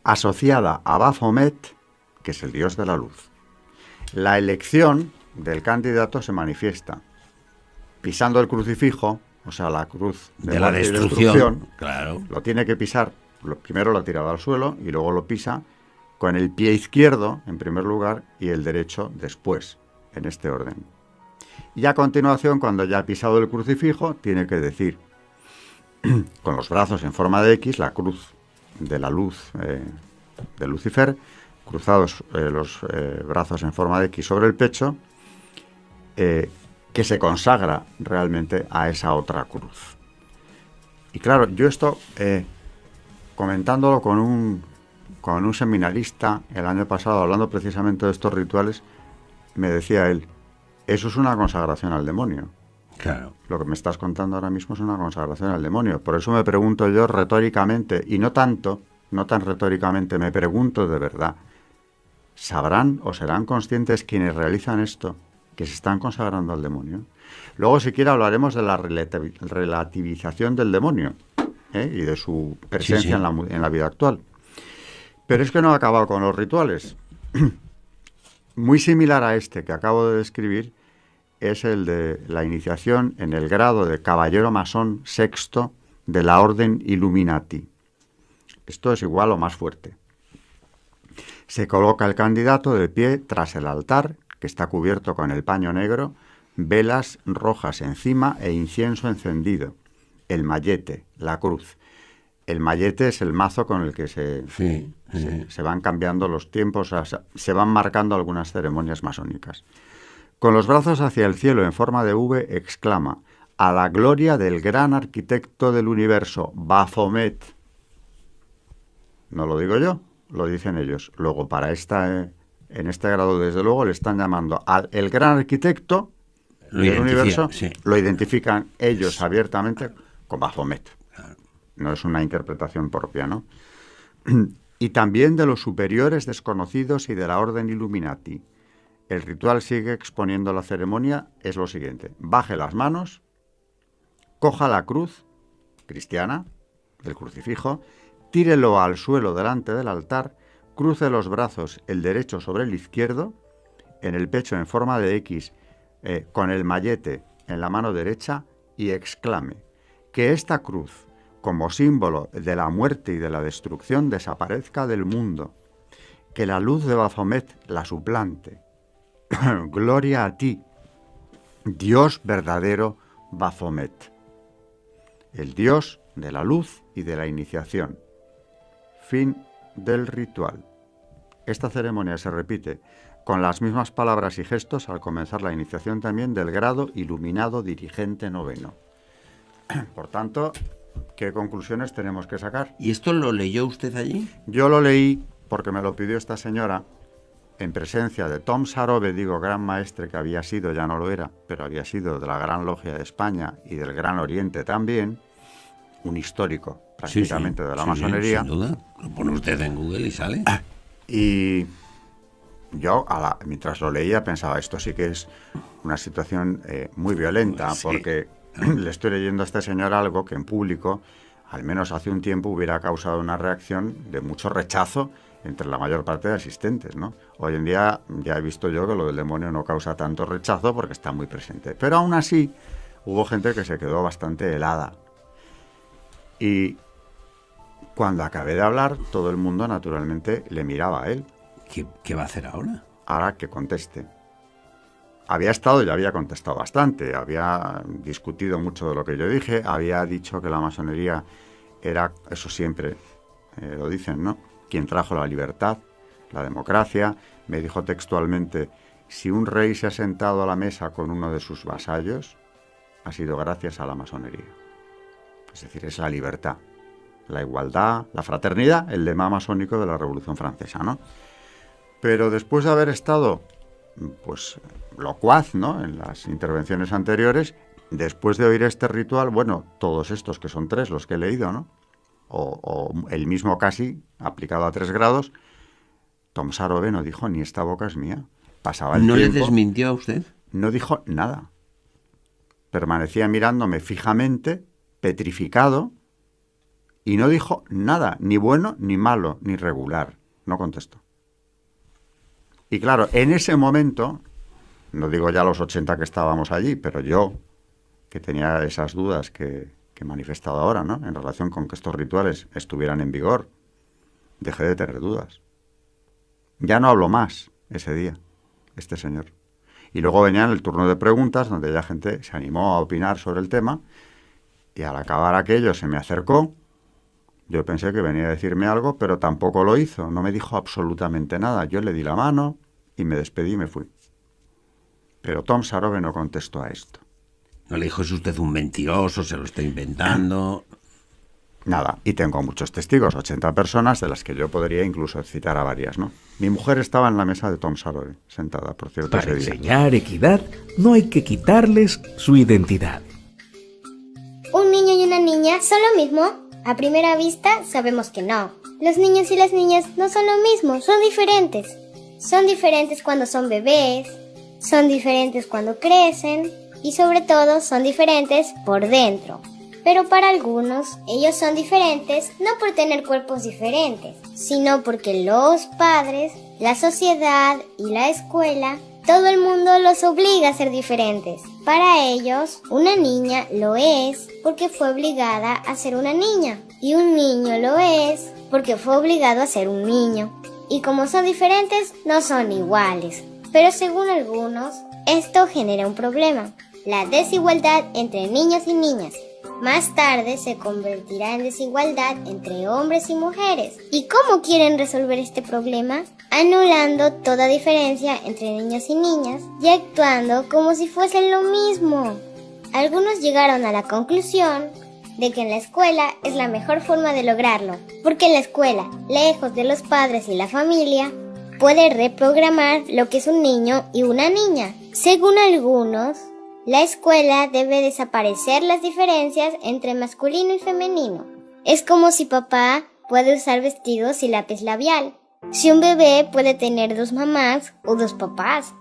asociada a Baphomet, que es el dios de la luz. La elección del candidato se manifiesta pisando el crucifijo, o sea, la cruz de la destrucción, claro. Lo tiene que pisar, primero lo ha tirado al suelo y luego lo pisa con el pie izquierdo en primer lugar y el derecho después, en este orden. Y a continuación, cuando ya ha pisado el crucifijo, tiene que decir, con los brazos en forma de X, la cruz de la luz de Lucifer, cruzados los brazos en forma de X sobre el pecho, que se consagra realmente a esa otra cruz. Y claro, yo esto, comentándolo con un seminarista el año pasado, hablando precisamente de estos rituales, me decía él, eso es una consagración al demonio. Claro. Lo que me estás contando ahora mismo es una consagración al demonio. Por eso me pregunto yo retóricamente, y no tan retóricamente, me pregunto de verdad, ¿sabrán o serán conscientes quienes realizan esto que se están consagrando al demonio? Luego, si quiere, hablaremos de la relativización del demonio y de su presencia en la vida actual. Pero es que no he acabado con los rituales. Muy similar a este que acabo de describir es el de la iniciación en el grado de caballero masón sexto de la Orden Illuminati. Esto es igual o más fuerte. Se coloca el candidato de pie tras el altar, que está cubierto con el paño negro, velas rojas encima e incienso encendido, el mayete, la cruz. El mayete es el mazo con el que se van cambiando los tiempos, o sea, se van marcando algunas ceremonias masónicas. Con los brazos hacia el cielo en forma de V, exclama, a la gloria del gran arquitecto del universo, Baphomet. No lo digo yo, lo dicen ellos. Luego, en este grado, desde luego, le están llamando al el gran arquitecto del universo, lo identifican ellos abiertamente con Baphomet. Claro. No es una interpretación propia, ¿no? Y también de los superiores desconocidos y de la Orden Illuminati. El ritual sigue exponiendo la ceremonia, es lo siguiente. Baje las manos, coja la cruz cristiana, el crucifijo, tírelo al suelo delante del altar, cruce los brazos, el derecho sobre el izquierdo, en el pecho en forma de X, con el mayete en la mano derecha, y exclame, que esta cruz, como símbolo de la muerte y de la destrucción, desaparezca del mundo, que la luz de Baphomet la suplante. Gloria a ti, Dios verdadero Baphomet, el Dios de la luz y de la iniciación. Fin del ritual. Esta ceremonia se repite con las mismas palabras y gestos al comenzar la iniciación también del grado iluminado dirigente noveno. Por tanto, ¿qué conclusiones tenemos que sacar? ¿Y esto lo leyó usted allí? Yo lo leí porque me lo pidió esta señora en presencia de Tom Sarobe, digo, gran maestre que había sido, ya no lo era, pero había sido de la Gran Logia de España y del Gran Oriente también, un histórico prácticamente de la masonería. Sin duda, lo pone usted en Google y sale. Y yo, mientras lo leía, pensaba, esto sí que es una situación muy violenta, porque le estoy leyendo a este señor algo que en público, al menos hace un tiempo, hubiera causado una reacción de mucho rechazo entre la mayor parte de asistentes, ¿no? Hoy en día ya he visto yo que lo del demonio no causa tanto rechazo porque está muy presente. Pero aún así hubo gente que se quedó bastante helada. Y cuando acabé de hablar, todo el mundo naturalmente le miraba a él. ¿Qué va a hacer ahora? Ahora que conteste. Había estado y había contestado bastante, había discutido mucho de lo que yo dije, había dicho que la masonería era, eso siempre lo dicen, ¿no?, quien trajo la libertad, la democracia. Me dijo textualmente, si un rey se ha sentado a la mesa con uno de sus vasallos, ha sido gracias a la masonería. Es decir, es la libertad, la igualdad, la fraternidad, el lema masónico de la Revolución Francesa, ¿no? Pero después de haber estado, pues, locuaz, ¿no?, en las intervenciones anteriores, después de oír este ritual, bueno, todos estos, que son 3 los que he leído, ¿no?, o el mismo casi, aplicado a 3 grados, Tom Sarobe no dijo ni esta boca es mía. Pasaba el tiempo. ¿No le desmintió a usted? No dijo nada. Permanecía mirándome fijamente, petrificado, y no dijo nada, ni bueno, ni malo, ni regular. No contestó. Y claro, en ese momento, no digo ya los 80 que estábamos allí, pero yo, que tenía esas dudas que he manifestado ahora, ¿no?, en relación con que estos rituales estuvieran en vigor, dejé de tener dudas. Ya no habló más ese día, este señor. Y luego venía el turno de preguntas, donde ya gente se animó a opinar sobre el tema, y al acabar aquello se me acercó. Yo pensé que venía a decirme algo, pero tampoco lo hizo, no me dijo absolutamente nada. Yo le di la mano y me despedí y me fui. Pero Tom Sarobe no contestó a esto. ¿No le dijo, es usted un mentiroso, se lo está inventando? Nada, y tengo muchos testigos, 80 personas, de las que yo podría incluso citar a varias, ¿no? Mi mujer estaba en la mesa de Tom Sarobe, sentada, por cierto, Para ese día. enseñar equidad, no hay que quitarles su identidad. ¿Un niño y una niña son lo mismo? A primera vista sabemos que no. Los niños y las niñas no son lo mismo, son diferentes. Son diferentes cuando son bebés, son diferentes cuando crecen y sobre todo son diferentes por dentro. Pero para algunos, ellos son diferentes no por tener cuerpos diferentes, sino porque los padres, la sociedad y la escuela, todo el mundo los obliga a ser diferentes. Para ellos, una niña lo es porque fue obligada a ser una niña, y un niño lo es porque fue obligado a ser un niño. Y como son diferentes, no son iguales. Pero según algunos, esto genera un problema: la desigualdad entre niños y niñas. Más tarde se convertirá en desigualdad entre hombres y mujeres. ¿Y cómo quieren resolver este problema? Anulando toda diferencia entre niños y niñas y actuando como si fuesen lo mismo. Algunos llegaron a la conclusión de que en la escuela es la mejor forma de lograrlo, porque en la escuela, lejos de los padres y la familia, puede reprogramar lo que es un niño y una niña. Según algunos, la escuela debe desaparecer las diferencias entre masculino y femenino. Es como si papá puede usar vestidos y lápiz labial, si un bebé puede tener 2 mamás o 2 papás.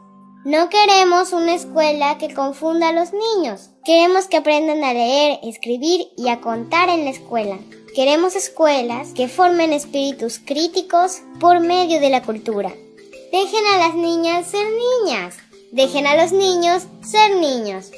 No queremos una escuela que confunda a los niños. Queremos que aprendan a leer, escribir y a contar en la escuela. Queremos escuelas que formen espíritus críticos por medio de la cultura. Dejen a las niñas ser niñas. Dejen a los niños ser niños.